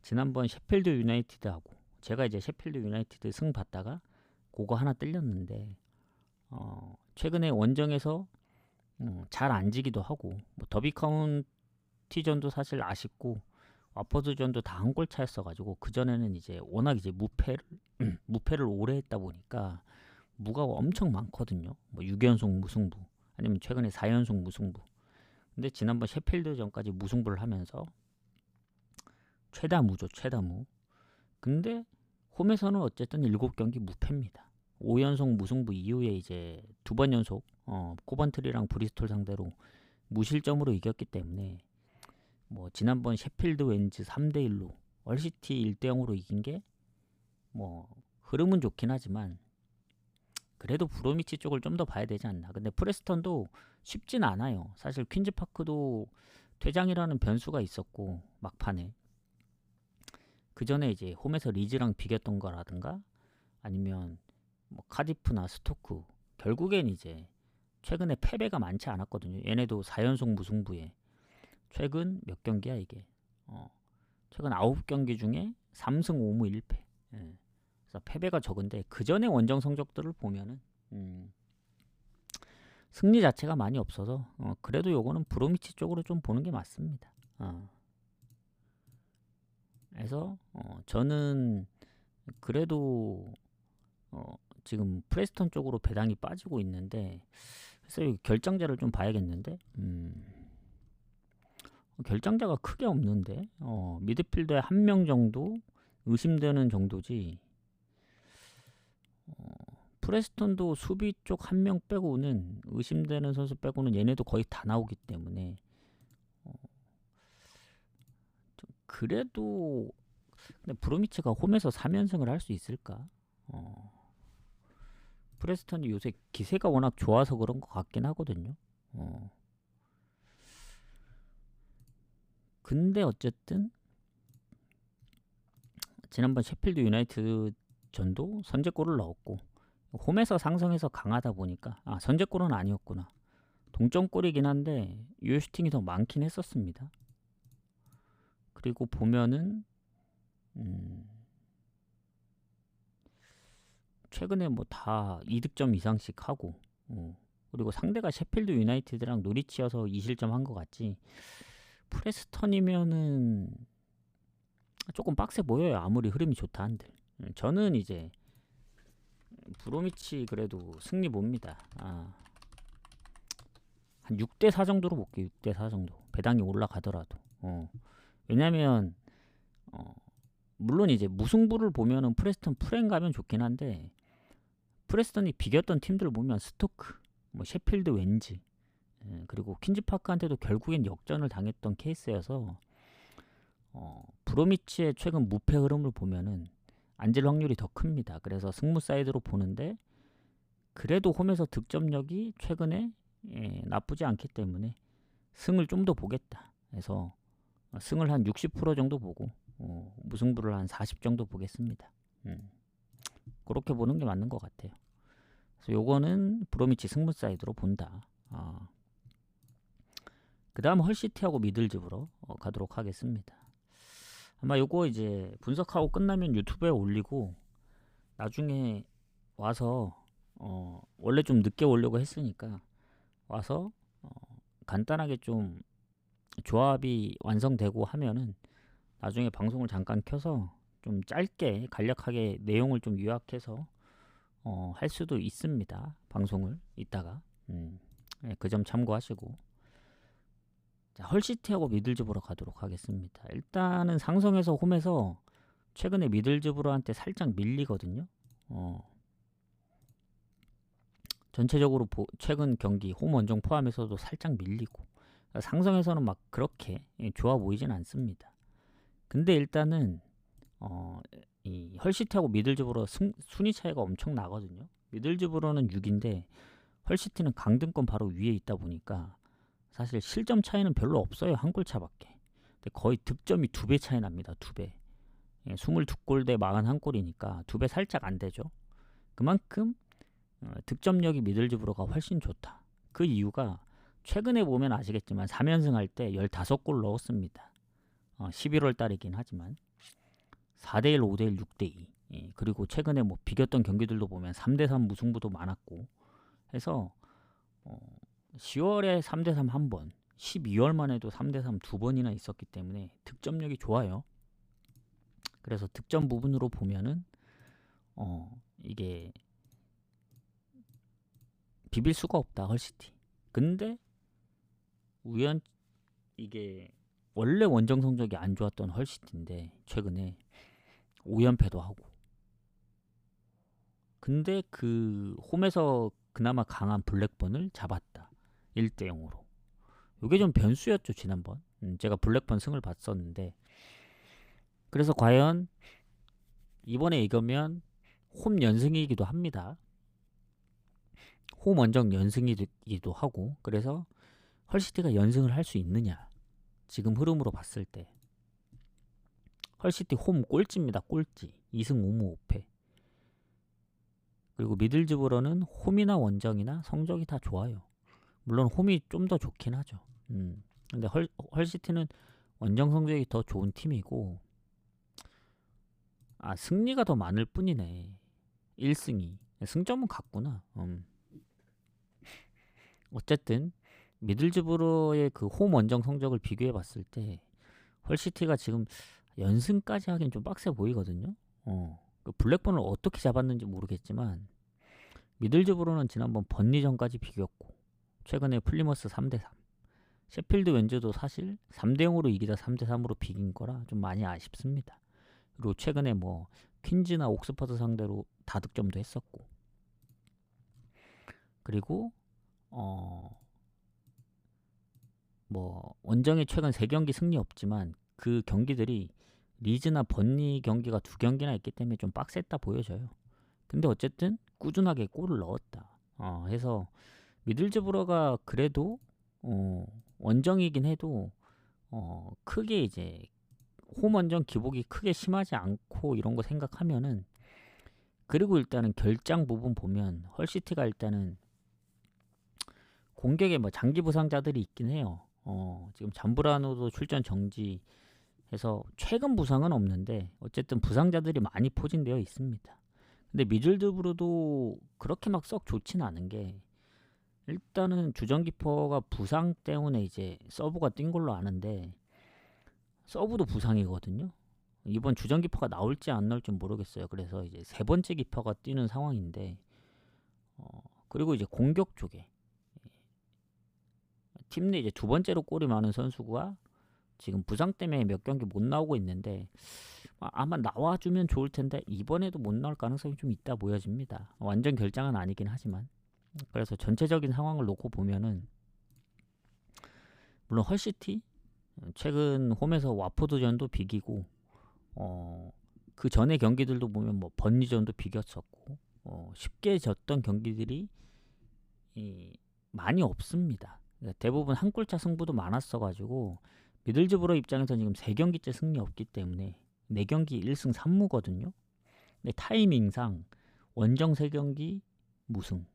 지난번 셰필드 유나이티드하고, 제가 이제 셰필드 유나이티드 승 봤다가 그거 하나 뜰렸는데, 최근에 원정에서 잘 안 지기도 하고, 뭐 더비 카운티전도 사실 아쉽고 와퍼드전도 다 한 골 차였어가지고, 그 전에는 이제 워낙 이제 무패를 오래 했다 보니까 무가 엄청 많거든요. 뭐 6연속 무승부, 아니면 최근에 4연속 무승부. 근데 지난번 셰필드전까지 무승부를 하면서 최다무죠, 최다무. 근데 홈에서는 어쨌든 7경기 무패입니다. 5연속 무승부 이후에 이제 2번 연속 코번트리랑 브리스톨 상대로 무실점으로 이겼기 때문에, 뭐 지난번 셰필드 왠지 3대1로 얼시티 1대0으로 이긴 게 뭐 흐름은 좋긴 하지만 그래도 브로미치 쪽을 좀 더 봐야 되지 않나. 근데 프레스턴도 쉽진 않아요. 사실 퀸즈파크도 퇴장이라는 변수가 있었고, 막판에 그 전에 이제 홈에서 리즈랑 비겼던 거라든가, 아니면 뭐 카디프나 스토크, 결국엔 이제 최근에 패배가 많지 않았거든요. 얘네도 4연속 무승부에 최근 몇 경기야 이게, 최근 9경기 중에 3승 5무 1패. 그래서 패배가 적은데, 그 전에 원정 성적들을 보면은 승리 자체가 많이 없어서 그래도 요거는 브로미치 쪽으로 좀 보는 게 맞습니다. 그래서 저는 그래도 지금 프레스턴 쪽으로 배당이 빠지고 있는데, 그래서 여기 결장자를 좀 봐야겠는데, 결장자가 크게 없는데, 미드필더에 한 명 정도 의심되는 정도지. 프레스턴도 수비 쪽 한 명 빼고는, 의심되는 선수 빼고는 얘네도 거의 다 나오기 때문에 그래도, 근데 브로미치가 홈에서 3연승을 할 수 있을까? 프레스턴이 요새 기세가 워낙 좋아서 그런 것 같긴 하거든요. 근데 어쨌든 지난번 셰필드 유나이티드 전도 선제골을 넣었고, 홈에서 상승해서 강하다 보니까, 선제골은 아니었구나. 동점골이긴 한데 유효슈팅이 더 많긴 했었습니다. 그리고 보면은 최근에 뭐 다 2득점 이상씩 하고, 그리고 상대가 셰필드 유나이티드랑 노리치여서 2실점 한 것 같지, 프레스턴이면은 조금 빡세 보여요. 아무리 흐름이 좋다 한들. 저는 이제 브로미치 그래도 승리 봅니다. 한 6대4 정도로 볼게요. 6대4 정도. 배당이 올라가더라도. 왜냐면 물론 이제 무승부를 보면은 프레스턴 프렌 가면 좋긴 한데, 프레스턴이 비겼던 팀들 보면 스토크, 뭐 셰필드 웬즈, 그리고 퀸즈파크한테도 결국엔 역전을 당했던 케이스여서 브로미치의 최근 무패 흐름을 보면은 앉을 확률이 더 큽니다. 그래서 승무 사이드로 보는데, 그래도 홈에서 득점력이 최근에 나쁘지 않기 때문에 승을 좀 더 보겠다. 그래서 승을 한 60% 정도 보고 무승부를 한 40 정도 보겠습니다. 그렇게 보는 게 맞는 것 같아요. 그래서 요거는 브로미치 승부 사이드로 본다. 그 다음 헐시티하고 미들즈브로 가도록 하겠습니다. 아마 요거 이제 분석하고 끝나면 유튜브에 올리고, 나중에 와서 원래 좀 늦게 오려고 했으니까 와서 간단하게 좀 조합이 완성되고 하면은 나중에 방송을 잠깐 켜서 좀 짧게 간략하게 내용을 좀 요약해서 할 수도 있습니다. 방송을 이따가 그 점 참고하시고, 자, 헐시티하고 미들즈브로 가도록 하겠습니다. 일단은 상성에서 홈에서 최근에 미들즈브로한테 살짝 밀리거든요. 전체적으로 최근 경기 홈 원정 포함해서도 살짝 밀리고, 상성에서는 막 그렇게 좋아 보이진 않습니다. 근데 일단은 이 헐시티하고 미들즈브로 순위 차이가 엄청 나거든요. 미들즈브로는 6인데 헐시티는 강등권 바로 위에 있다 보니까 사실 실점 차이는 별로 없어요. 한 골 차밖에. 근데 거의 득점이 2배 차이 납니다. 2배. 22골 대 41골이니까 2배 살짝 안 되죠. 그만큼 득점력이 미들즈브로가 훨씬 좋다. 그 이유가 최근에 보면 아시겠지만 3연승 할 때 15골 넣었습니다. 11월 달이긴 하지만 4대1, 5대1, 6대2. 그리고 최근에 뭐 비겼던 경기들도 보면 3대3 무승부도 많았고 해서 10월에 3대3 한 번, 12월만 해도 3대3 두 번이나 있었기 때문에 득점력이 좋아요. 그래서 득점 부분으로 보면은 이게 비빌 수가 없다, 헐시티. 근데 이게 원래 원정 성적이 안 좋았던 헐시티인데 최근에 5연패도 하고, 근데 그 홈에서 그나마 강한 블랙번을 잡았다. 1대0으로. 이게 좀 변수였죠, 지난번. 제가 블랙번 승을 봤었는데, 그래서 과연 이번에 이기면 홈 연승이기도 합니다. 홈 원정 연승이기도 하고, 그래서 헐시티가 연승을 할 수 있느냐, 지금 흐름으로 봤을 때 헐시티 홈 꼴찌입니다. 꼴찌. 2승 5무 5패. 그리고 미들즈브로는 홈이나 원정이나 성적이 다 좋아요. 물론 홈이 좀 더 좋긴 하죠. 근데 헐시티는 원정 성적이 더 좋은 팀이고, 승리가 더 많을 뿐이네. 1승이. 승점은 같구나. 어쨌든 미들즈브로의 그 홈 원정 성적을 비교해 봤을 때 헐시티가 지금 연승까지 하긴 좀 빡세 보이거든요. 그 블랙번을 어떻게 잡았는지 모르겠지만 미들즈브로는 지난번 번리전까지 비겼고, 최근에 플리머스 3대3, 셰필드 웬즈도 사실 3대0으로 이기다 3대3으로 비긴 거라 좀 많이 아쉽습니다. 그리고 최근에 뭐 퀸즈나 옥스퍼드 상대로 다득점도 했었고, 그리고 뭐 원정에 최근 3경기 승리 없지만 그 경기들이 리즈나 번리 경기가 2경기나 있기 때문에 좀 빡셌다 보여져요. 근데 어쨌든 꾸준하게 골을 넣었다. 해서 미들즈브로가 그래도 원정이긴 해도 크게 이제 홈 원정 기복이 크게 심하지 않고 이런 거 생각하면은, 그리고 일단은 결장 부분 보면 헐시티가 일단은 공격에 뭐 장기 부상자들이 있긴 해요. 지금 잠브라노도 출전 정지해서 최근 부상은 없는데 어쨌든 부상자들이 많이 포진되어 있습니다. 근데 미들즈브로도 그렇게 막 썩 좋진 않은 게, 일단은 주전키퍼가 부상 때문에 이제 서브가 뛴 걸로 아는데 서브도 부상이거든요. 이번 주전 기퍼가 나올지 안 나올지 모르겠어요. 그래서 이제 세 번째 기퍼가 뛰는 상황인데 그리고 이제 공격 쪽에 팀 내 이제 두 번째로 골이 많은 선수가 지금 부상 때문에 몇 경기 못 나오고 있는데 아마 나와주면 좋을 텐데 이번에도 못 나올 가능성이 좀 있다 보여집니다. 완전 결장은 아니긴 하지만 그래서 전체적인 상황을 놓고 보면은 물론 헐시티 최근 홈에서 와포드전도 비기고 그 전에 경기들도 보면 뭐 번리전도 비겼었고 쉽게 졌던 경기들이 많이 없습니다. 그러니까 대부분 한 골차 승부도 많았어가지고 미들즈브러 입장에서는 지금 3경기째 승리 없기 때문에 4경기 1승 3무거든요. 근데 타이밍상 원정 3경기 무승,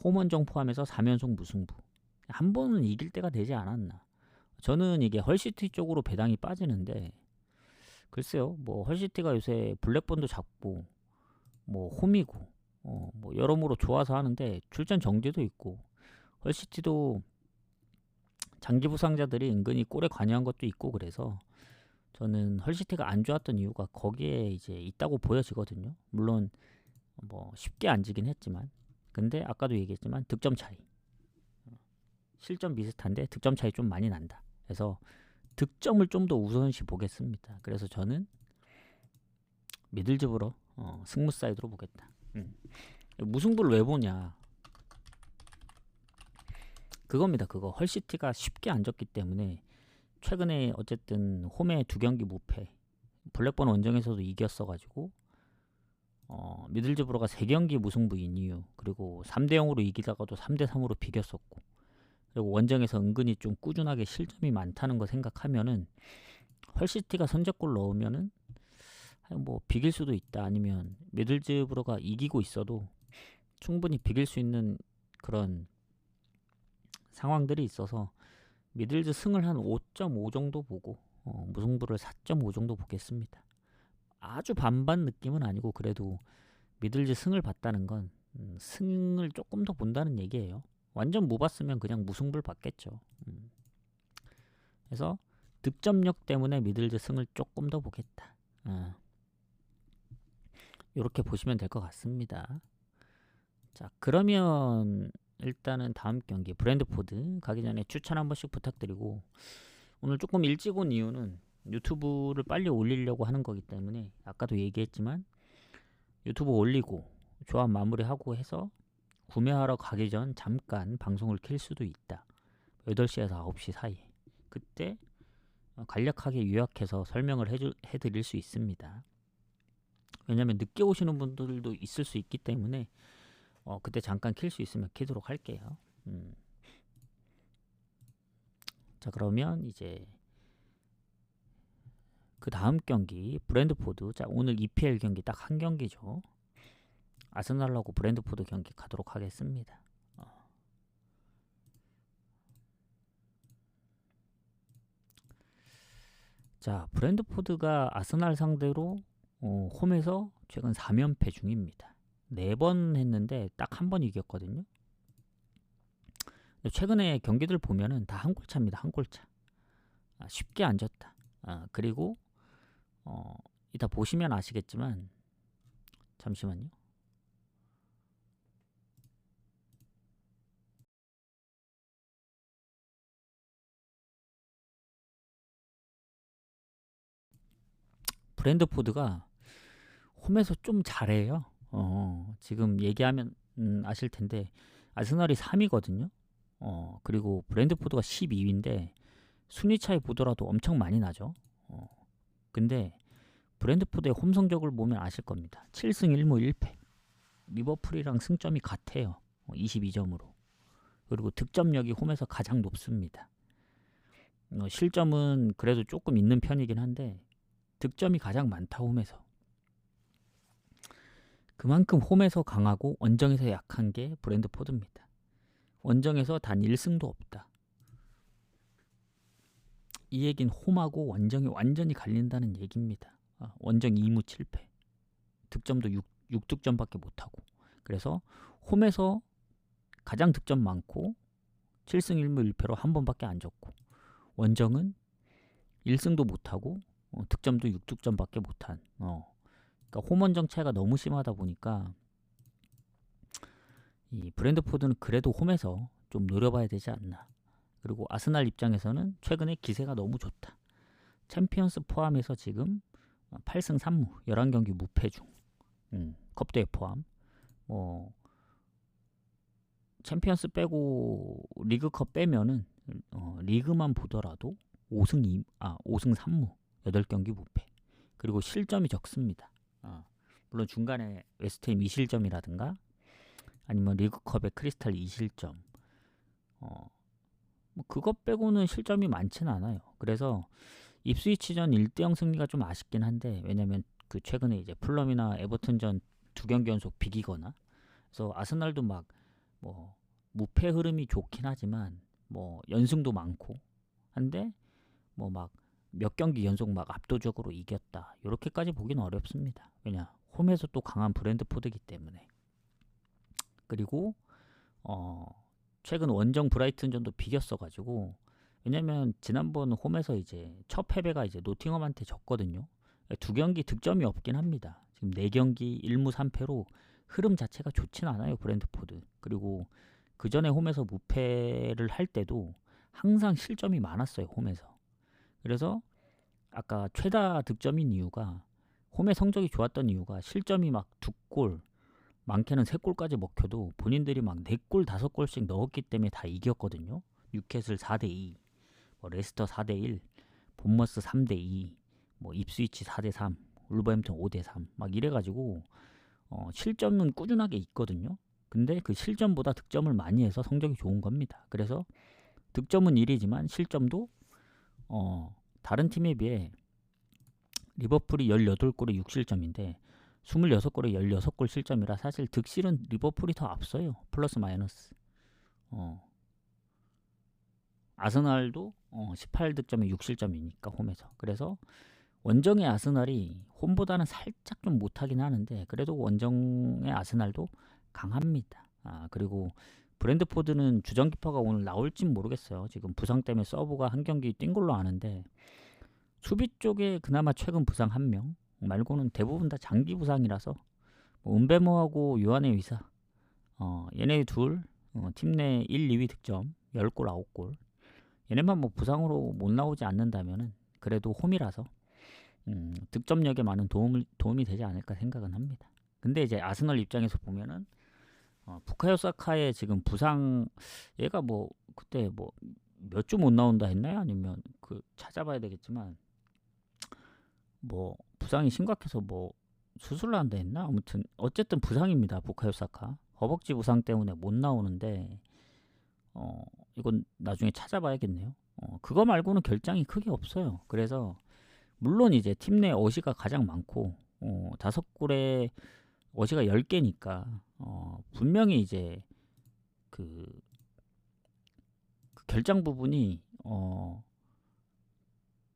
홈원정 포함해서 3연속 무승부. 한 번은 이길 때가 되지 않았나. 저는 이게 헐시티 쪽으로 배당이 빠지는데 글쎄요. 뭐 헐시티가 요새 블랙본도 잡고 뭐 홈이고 뭐 여러모로 좋아서 하는데 출전 정지도 있고 헐시티도 장기 부상자들이 은근히 골에 관여한 것도 있고 그래서 저는 헐시티가 안 좋았던 이유가 거기에 이제 있다고 보여지거든요. 물론 뭐 쉽게 안 지긴 했지만 근데 아까도 얘기했지만 득점 차이 실점 비슷한데 득점 차이 좀 많이 난다. 그래서 득점을 좀 더 우선시 보겠습니다. 그래서 저는 미들즈브러 승무 사이드로 보겠다. 무승부를 왜 보냐? 그겁니다. 그거 헐시티가 쉽게 안 졌기 때문에 최근에 어쨌든 홈에 2경기 무패, 블랙번 원정에서도 이겼어가지고 미들즈브러가 3경기 무승부인 이유, 그리고 3대0으로 이기다가도 3대3으로 비겼었고, 그리고 원정에서 은근히 좀 꾸준하게 실점이 많다는 거 생각하면은 헐시티가 선제골 넣으면은 뭐 비길 수도 있다. 아니면 미들즈브러가 이기고 있어도 충분히 비길 수 있는 그런 상황들이 있어서 미들즈 승을 한 5.5 정도 보고 무승부를 4.5 정도 보겠습니다. 아주 반반 느낌은 아니고 그래도 미들즈 승을 봤다는 건 승을 조금 더 본다는 얘기예요. 완전 못 봤으면 그냥 무승부를 봤겠죠. 그래서 득점력 때문에 미들즈 승을 조금 더 보겠다. 이렇게 보시면 될 것 같습니다. 자, 그러면 일단은 다음 경기 브랜드포드 가기 전에 추천 한 번씩 부탁드리고, 오늘 조금 일찍 온 이유는 유튜브를 빨리 올리려고 하는 거기 때문에 아까도 얘기했지만 유튜브 올리고 조합 마무리하고 해서 구매하러 가기 전 잠깐 방송을 킬 수도 있다. 8시에서 9시 사이에 그때 간략하게 요약해서 설명을 해드릴 수 있습니다. 왜냐면 늦게 오시는 분들도 있을 수 있기 때문에 그때 잠깐 킬 수 있으면 키도록 할게요. 자, 그러면 이제 그 다음 경기 브랜드포드. 자, 오늘 EPL 경기 딱 한 경기죠. 아스날하고 브랜드포드 경기 가도록 하겠습니다. 자, 브랜드포드가 아스날 상대로 홈에서 최근 4연패 중입니다. 4번 했는데 딱 한 번 이겼거든요. 최근에 경기들 보면은 다 한 골차입니다. 한 골차. 쉽게 안 졌다. 그리고 이따 보시면 아시겠지만 잠시만요. 브랜드포드가 홈에서 좀 잘해요. 지금 얘기하면 아실 텐데 아스날이 3위거든요. 그리고 브랜드포드가 12위인데 순위 차이 보더라도 엄청 많이 나죠. 근데 브랜드포드의 홈 성적을 보면 아실 겁니다. 7승 1무 1패. 리버풀이랑 승점이 같아요. 22점으로. 그리고 득점력이 홈에서 가장 높습니다. 실점은 그래도 조금 있는 편이긴 한데 득점이 가장 많다 홈에서. 그만큼 홈에서 강하고 원정에서 약한 게 브랜드포드입니다. 원정에서 단 1승도 없다. 이 얘긴 홈하고 원정이 완전히 갈린다는 얘기입니다. 원정 2무 7패. 득점도 6득점밖에 못하고. 그래서 홈에서 가장 득점 많고 7승 1무 1패로 한 번밖에 안 졌고, 원정은 1승도 못하고 득점도 6득점밖에 못한. 그러니까 홈 원정 차이가 너무 심하다 보니까 이 브랜드포드는 그래도 홈에서 좀 노려봐야 되지 않나. 그리고 아스날 입장에서는 최근에 기세가 너무 좋다. 챔피언스 포함해서 지금 8승 3무 11경기 무패 중. 컵대회 포함. 뭐 챔피언스 빼고 리그컵 빼면은 리그만 보더라도 5승 3무 8경기 무패. 그리고 실점이 적습니다. 물론 중간에 웨스트햄 2실점이라든가 아니면 리그컵의 크리스탈 2실점. 뭐 그것 빼고는 실점이 많지는 않아요. 그래서 입스위치전 1대0 승리가 좀 아쉽긴 한데, 왜냐면 그 최근에 이제 풀럼이나 에버튼전 2경기 연속 비기거나, 그래서 아스날도 막 뭐 무패 흐름이 좋긴 하지만 뭐 연승도 많고 한데 뭐 막 몇 경기 연속 막 압도적으로 이겼다 이렇게까지 보기는 어렵습니다. 왜냐, 홈에서 또 강한 브랜드포드이기 때문에. 그리고 최근 원정 브라이튼전도 비겼어가지고, 왜냐면 지난번 홈에서 이제 첫 패배가 이제 노팅엄한테 졌거든요. 2경기 득점이 없긴 합니다. 지금 4경기 1무 3패로 흐름 자체가 좋진 않아요, 브랜드포드. 그리고 그 전에 홈에서 무패를 할 때도 항상 실점이 많았어요, 홈에서. 그래서 아까 최다 득점인 이유가, 홈의 성적이 좋았던 이유가 실점이 막 2골, 많게는 3골까지 먹혀도 본인들이 막 4골, 5골씩 넣었기 때문에 다 이겼거든요. 뉴캐슬 4대2, 뭐 레스터 4대1, 본머스 3대2, 뭐 입스위치 4대3, 울버햄튼 5대3 막 이래가지고 실점은 꾸준하게 있거든요. 근데 그 실점보다 득점을 많이 해서 성적이 좋은 겁니다. 그래서 득점은 1위지만 실점도 다른 팀에 비해 리버풀이 18골에 6실점인데 26골에 16골 실점이라 사실 득실은 리버풀이 더 앞서요. 플러스 마이너스. 아스날도 18득점에 6실점이니까 홈에서. 그래서 원정의 아스날이 홈보다는 살짝 좀 못하긴 하는데 그래도 원정의 아스날도 강합니다. 그리고 브랜드포드는 주전키퍼가 오늘 나올진 모르겠어요. 지금 부상 때문에 서브가 한 경기 뛴 걸로 아는데, 수비 쪽에 그나마 최근 부상 1명 말고는 대부분 다 장기 부상이라서, 뭐 은베모하고 요한의 위사 얘네 둘 팀 내 1, 2위 득점 10골 9골, 얘네만 뭐 부상으로 못 나오지 않는다면은 그래도 홈이라서 득점력에 많은 도움이 되지 않을까 생각은 합니다. 근데 이제 아스널 입장에서 보면은 부카요 사카의 지금 부상, 얘가 뭐 그때 뭐 몇 주 못 나온다 했나요? 아니면 그 찾아봐야 되겠지만 뭐 부상이 심각해서 뭐 수술을 한다 했나? 아무튼 어쨌든 부상입니다. 부카요 사카 허벅지 부상 때문에 못 나오는데 이건 나중에 찾아봐야겠네요. 그거 말고는 결장이 크게 없어요. 그래서 물론 이제 팀 내 어시가 가장 많고 5골에 어시가 10개니까 분명히 이제 그 결장 부분이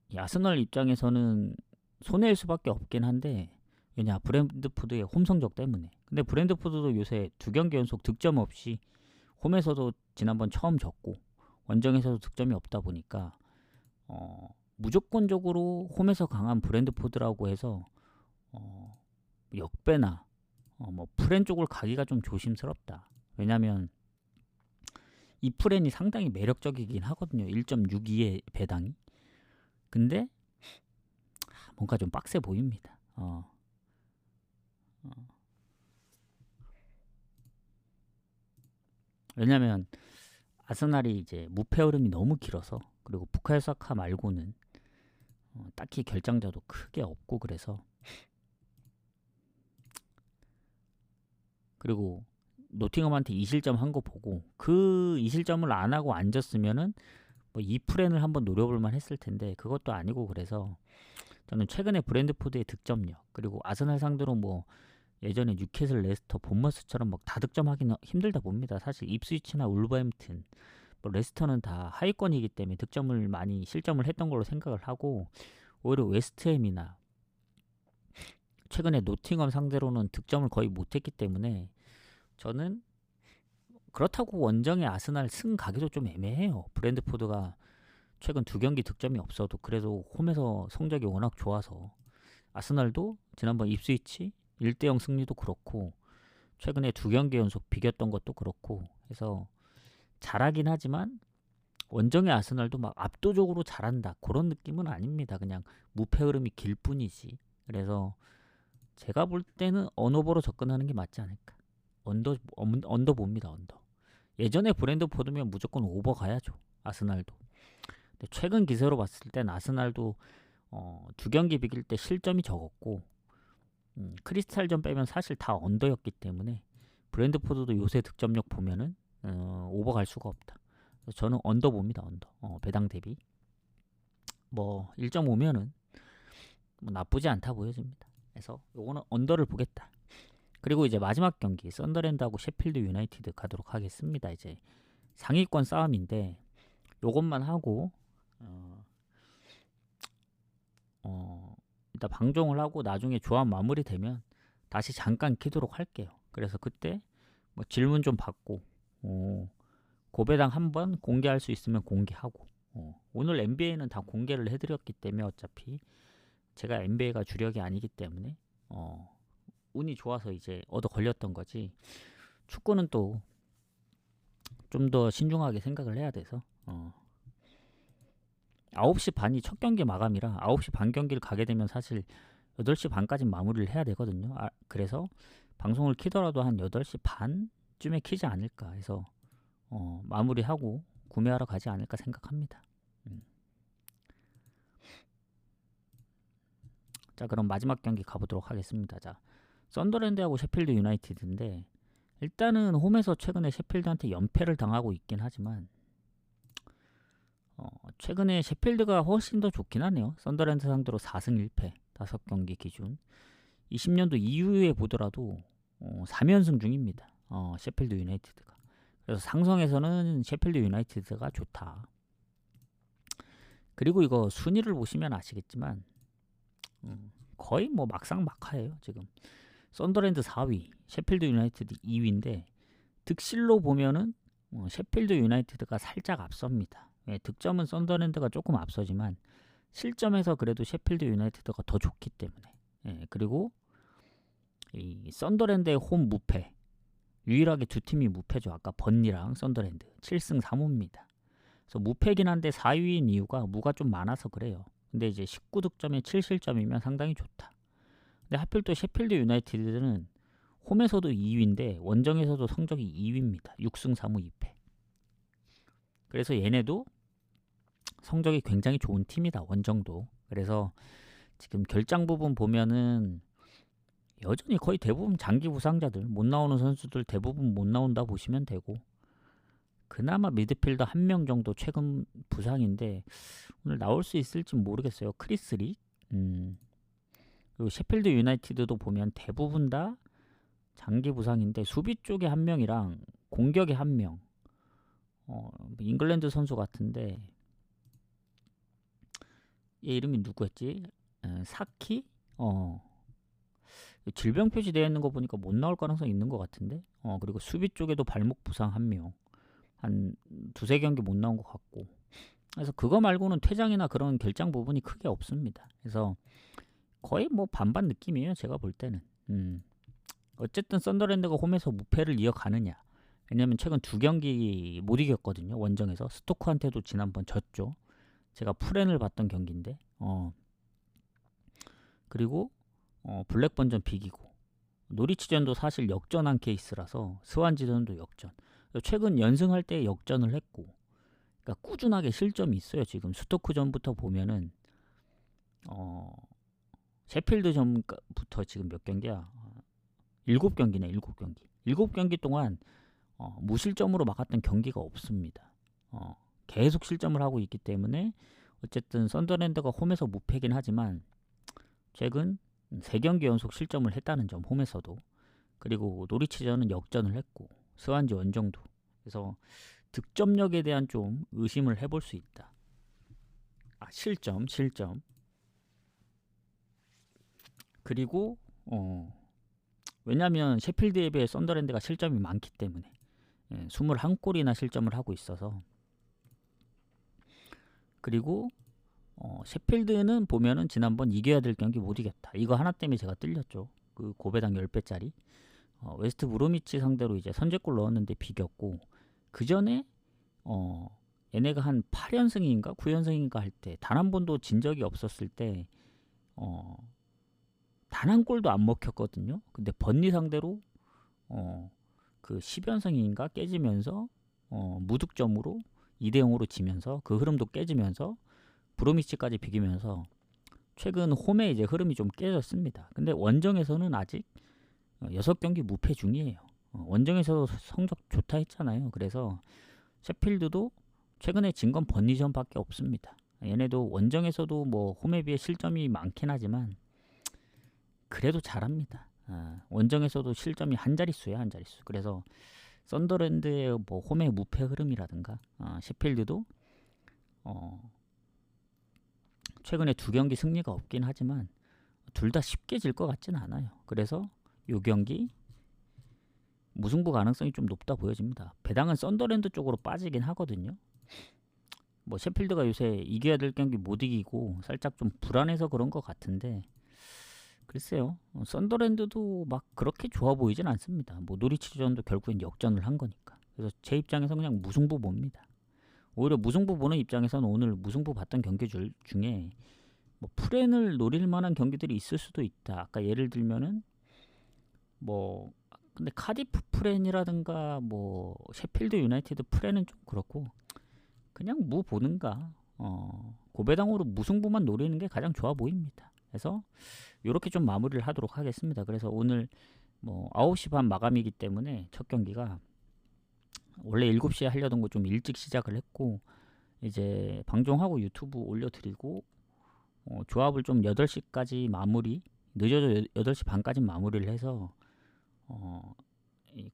이 아스널 입장에서는 손해일 수밖에 없긴 한데, 왜냐, 브랜드포드의 홈 성적 때문에. 근데 브랜드포드도 요새 2경기 연속 득점 없이 홈에서도 지난번 처음 졌고 원정에서도 득점이 없다 보니까 무조건적으로 홈에서 강한 브랜드포드라고 해서 역배나 뭐 프렌 쪽을 가기가 좀 조심스럽다. 왜냐면 이 프렌이 상당히 매력적이긴 하거든요. 1.62의 배당이. 근데 뭔가 좀 빡세 보입니다. 왜냐면 아스날이 이제 무패 흐름이 너무 길어서, 그리고 부카요 사카 말고는 딱히 결장자도 크게 없고, 그래서. 그리고 노팅엄한테 2실점 한 거 보고 그 2실점을 안 하고 앉았으면은 뭐 2프렌을 한번 노려볼만 했을 텐데 그것도 아니고, 그래서 저는 최근에 브랜드포드의 득점력, 그리고 아스날 상대로 뭐 예전에 뉴캐슬, 레스터, 본머스처럼 막 다 득점하기는 힘들다 봅니다. 사실 입스위치나 울버햄튼, 뭐 레스터는 다 하위권이기 때문에 득점을 많이 실점을 했던 걸로 생각을 하고, 오히려 웨스트햄이나 최근에 노팅엄 상대로는 득점을 거의 못했기 때문에 저는, 그렇다고 원정의 아스날 승 가기도 좀 애매해요. 브랜드포드가 최근 두 경기 득점이 없어도 그래도 홈에서 성적이 워낙 좋아서 아스날도 지난번 입스위치 1대0 승리도 그렇고 최근에 두 경기 연속 비겼던 것도 그렇고 해서 잘하긴 하지만 원정의 아스날도 막 압도적으로 잘한다 그런 느낌은 아닙니다. 그냥 무패 흐름이 길 뿐이지. 그래서 제가 볼 때는 언어버로 접근하는 게 맞지 않을까. 언더 봅니다. 언더. 예전에 브랜드포드면 무조건 오버 가야죠. 아스날도. 근데 최근 기세로 봤을 땐 아스날도 두 경기 비길 때 실점이 적었고 크리스탈전 빼면 사실 다 언더였기 때문에 브랜드포드도 요새 득점력 보면은 오버 갈 수가 없다. 그래서 저는 언더 봅니다. 언더. 배당 대비 뭐 1.5면은 뭐 나쁘지 않다 보여집니다. 그래서 요거는 언더를 보겠다. 그리고 이제 마지막 경기 썬더랜드하고 셰필드 유나이티드 가도록 하겠습니다. 이제 상위권 싸움인데 요것만 하고 일단 방종을 하고 나중에 조합 마무리되면 다시 잠깐 키도록 할게요. 그래서 그때 뭐 질문 좀 받고 고배당 한번 공개할 수 있으면 공개하고 오늘 NBA는 다 공개를 해드렸기 때문에 어차피 제가 NBA가 주력이 아니기 때문에 운이 좋아서 이제 얻어 걸렸던 거지. 축구는 또 좀 더 신중하게 생각을 해야 돼서 9시 반이 첫 경기 마감이라 9시 반 경기를 가게 되면 사실 8시 반까지 마무리를 해야 되거든요. 그래서 방송을 키더라도 한 8시 반쯤에 키지 않을까 해서 마무리하고 구매하러 가지 않을까 생각합니다. 자, 그럼 마지막 경기 가보도록 하겠습니다. 자, 썬더랜드하고 셰필드 유나이티드인데 일단은 홈에서 최근에 셰필드한테 연패를 당하고 있긴 하지만 최근에 셰필드가 훨씬 더 좋긴 하네요. 썬더랜드 상대로 4승 1패 5경기 기준 20년도 이후에 보더라도 3연승 중입니다. 셰필드 유나이티드가. 그래서 상성에서는 셰필드 유나이티드가 좋다. 그리고 이거 순위를 보시면 아시겠지만 거의 뭐 막상 막하예요. 지금 썬더랜드 4위, 셰필드 유나이티드 2위인데 득실로 보면은 셰필드 유나이티드가 살짝 앞섭니다. 득점은 썬더랜드가 조금 앞서지만 실점에서 그래도 셰필드 유나이티드가 더 좋기 때문에 그리고 이 썬더랜드의 홈 무패 유일하게 두 팀이 무패죠. 아까 번니랑 썬더랜드 7승 3무입니다. 그래서 무패긴 한데 4위인 이유가 무가 좀 많아서 그래요. 근데 이제 19득점에 7실점이면 상당히 좋다. 근데 하필 또 셰필드 유나이티드는 홈에서도 2위인데 원정에서도 성적이 2위입니다. 6승 3무 2패. 그래서 얘네도 성적이 굉장히 좋은 팀이다. 원정도. 그래서 지금 결장 부분 보면은 여전히 거의 대부분 장기 부상자들 못 나오는 선수들 대부분 못 나온다 보시면 되고 그나마 미드필더 1명 정도 최근 부상인데 오늘 나올 수 있을지 모르겠어요. 크리스 리 그리고 셰필드 유나이티드도 보면 대부분 다 장기 부상인데 수비 쪽에 1명이랑 공격에 1명 잉글랜드 선수 같은데 얘 이름이 누구였지? 사키? 질병 표시되어 있는 거 보니까 못 나올 가능성이 있는 것 같은데 그리고 수비 쪽에도 발목 부상 1명 한 두세 경기 못 나온 것 같고 그래서 그거 말고는 퇴장이나 그런 결장 부분이 크게 없습니다. 그래서 거의 뭐 반반 느낌이에요. 제가 볼 때는 어쨌든 썬더랜드가 홈에서 무패를 이어가느냐 왜냐면 최근 두 경기 못 이겼거든요. 원정에서 스토크한테도 지난번 졌죠. 제가 프렌을 봤던 경기인데 그리고 블랙번전 비기고 노리치전도 사실 역전한 케이스라서 스완지전도 역전 최근 연승할 때 역전을 했고 그러니까 꾸준하게 실점이 있어요. 지금 스토크전부터 보면은 셰필드전부터 지금 몇 경기야? 7경기네. 7경기 7경기 동안 무실점으로 막았던 경기가 없습니다. 계속 실점을 하고 있기 때문에 어쨌든 썬더랜드가 홈에서 무패긴 하지만 최근 3경기 연속 실점을 했다는 점 홈에서도 그리고 노리치전은 역전을 했고 스완지 원정도 그래서 득점력에 대한 좀 의심을 해볼 수 있다. 실점 그리고 왜냐하면 셰필드에 비해 썬더랜드가 실점이 많기 때문에 21골이나 실점을 하고 있어서 그리고 셰필드는 보면은 지난번 이겨야 될 경기 못 이겼다. 이거 하나 때문에 제가 뜰렸죠. 그 고배당 10배짜리. 웨스트 브로미치 상대로 이제 선제골 넣었는데 비겼고, 그 전에 얘네가 한 8연승인가 9연승인가 할 때 단 한 번도 진 적이 없었을 때 단 한 골도 안 먹혔거든요. 근데 번리 상대로 그 10연승인가 깨지면서 무득점으로 2대0으로 지면서 그 흐름도 깨지면서 브로미치까지 비기면서 최근 홈에 이제 흐름이 좀 깨졌습니다. 근데 원정에서는 아직 6경기 무패 중이에요. 원정에서도 성적 좋다 했잖아요. 그래서 셰필드도 최근에 진 건 번리전밖에 없습니다. 얘네도 원정에서도 뭐 홈에 비해 실점이 많긴 하지만 그래도 잘합니다. 원정에서도 실점이 한 자릿수야, 한 자릿수. 그래서 썬더랜드의 뭐 홈의 무패 흐름이라든가 셰필드도 최근에 2경기 승리가 없긴 하지만 둘 다 쉽게 질 것 같진 않아요. 그래서 이 경기 무승부 가능성이 좀 높다 보여집니다. 배당은 썬더랜드 쪽으로 빠지긴 하거든요. 뭐 셰필드가 요새 이겨야 될 경기 못 이기고 살짝 좀 불안해서 그런 것 같은데, 글쎄요. 썬더랜드도 막 그렇게 좋아 보이진 않습니다. 뭐 노리치전도 결국엔 역전을 한 거니까. 그래서 제 입장에서 그냥 무승부 봅니다. 오히려 무승부 보는 입장에서는 오늘 무승부 봤던 경기 중에 뭐 프렌을 노릴 만한 경기들이 있을 수도 있다. 아까 예를 들면은 뭐 근데 카디프 프렌이라든가 뭐 셰필드 유나이티드 프렌은 좀 그렇고 그냥 무 보는가 고배당으로 무승부만 노리는 게 가장 좋아 보입니다. 그래서 이렇게 좀 마무리를 하도록 하겠습니다. 그래서 오늘 뭐 9시 반 마감이기 때문에 첫 경기가 원래 7시에 하려던 거 좀 일찍 시작을 했고, 이제 방송하고 유튜브 올려드리고 조합을 좀 8시까지 마무리, 늦어도 8시 반까지 마무리를 해서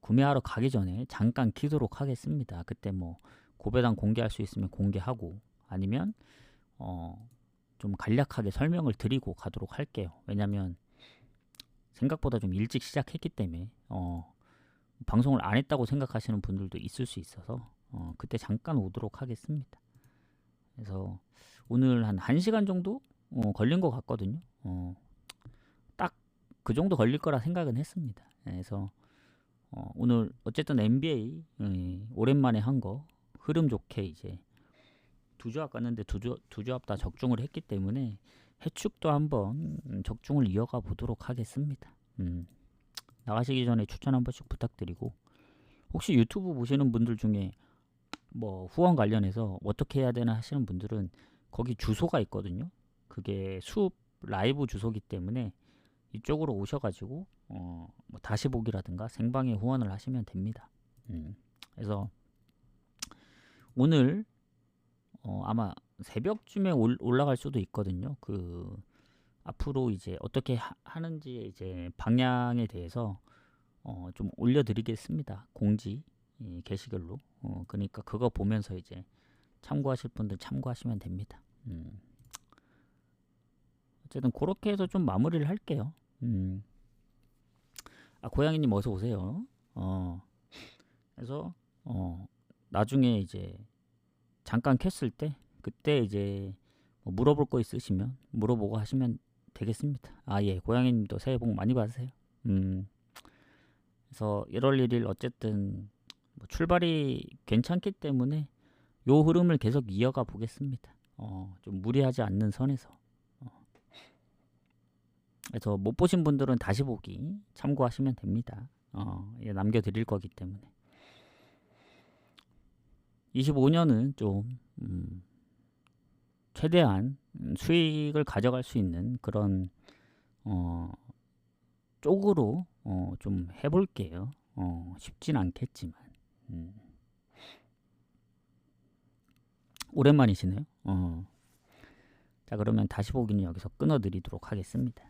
구매하러 가기 전에 잠깐 키도록 하겠습니다. 그때 뭐 고배당 공개할 수 있으면 공개하고 아니면 좀 간략하게 설명을 드리고 가도록 할게요. 왜냐면 생각보다 좀 일찍 시작했기 때문에 방송을 안 했다고 생각하시는 분들도 있을 수 있어서 그때 잠깐 오도록 하겠습니다. 그래서 오늘 한 1시간 정도 걸린 것 같거든요. 딱 그 정도 걸릴 거라 생각은 했습니다. 그래서 오늘 어쨌든 NBA 오랜만에 한 거 흐름 좋게 이제 두 조합 갔는데 두 조합 다 적중을 했기 때문에 해축도 한번 적중을 이어가 보도록 하겠습니다. 나가시기 전에 추천 한 번씩 부탁드리고, 혹시 유튜브 보시는 분들 중에 뭐 후원 관련해서 어떻게 해야 되나 하시는 분들은 거기 주소가 있거든요. 그게 수업 라이브 주소기 때문에 이쪽으로 오셔가지고 뭐 다시 보기라든가 생방에 후원을 하시면 됩니다. 그래서 오늘 아마 새벽쯤에 올라갈 수도 있거든요. 그 앞으로 이제 어떻게 하는지 이제 방향에 대해서 좀 올려드리겠습니다. 공지 게시글로. 그러니까 그거 보면서 이제 참고하실 분들 참고하시면 됩니다. 어쨌든 그렇게 해서 좀 마무리를 할게요. 고양이님 어서 오세요. 그래서 나중에 이제 잠깐 켰을 때 그때 이제 뭐 물어볼 거 있으시면 물어보고 하시면 되겠습니다. 예, 고양이님도 새해 복 많이 받으세요. 그래서 1월 1일 어쨌든 뭐 출발이 괜찮기 때문에 요 흐름을 계속 이어가 보겠습니다. 좀 무리하지 않는 선에서. 그래서 못 보신 분들은 다시 보기 참고하시면 됩니다. 남겨드릴 거기 때문에. 25년은 좀 최대한 수익을 가져갈 수 있는 그런 쪽으로 좀 해볼게요. 쉽진 않겠지만. 오랜만이시네요. 자, 그러면 다시 보기는 여기서 끊어드리도록 하겠습니다.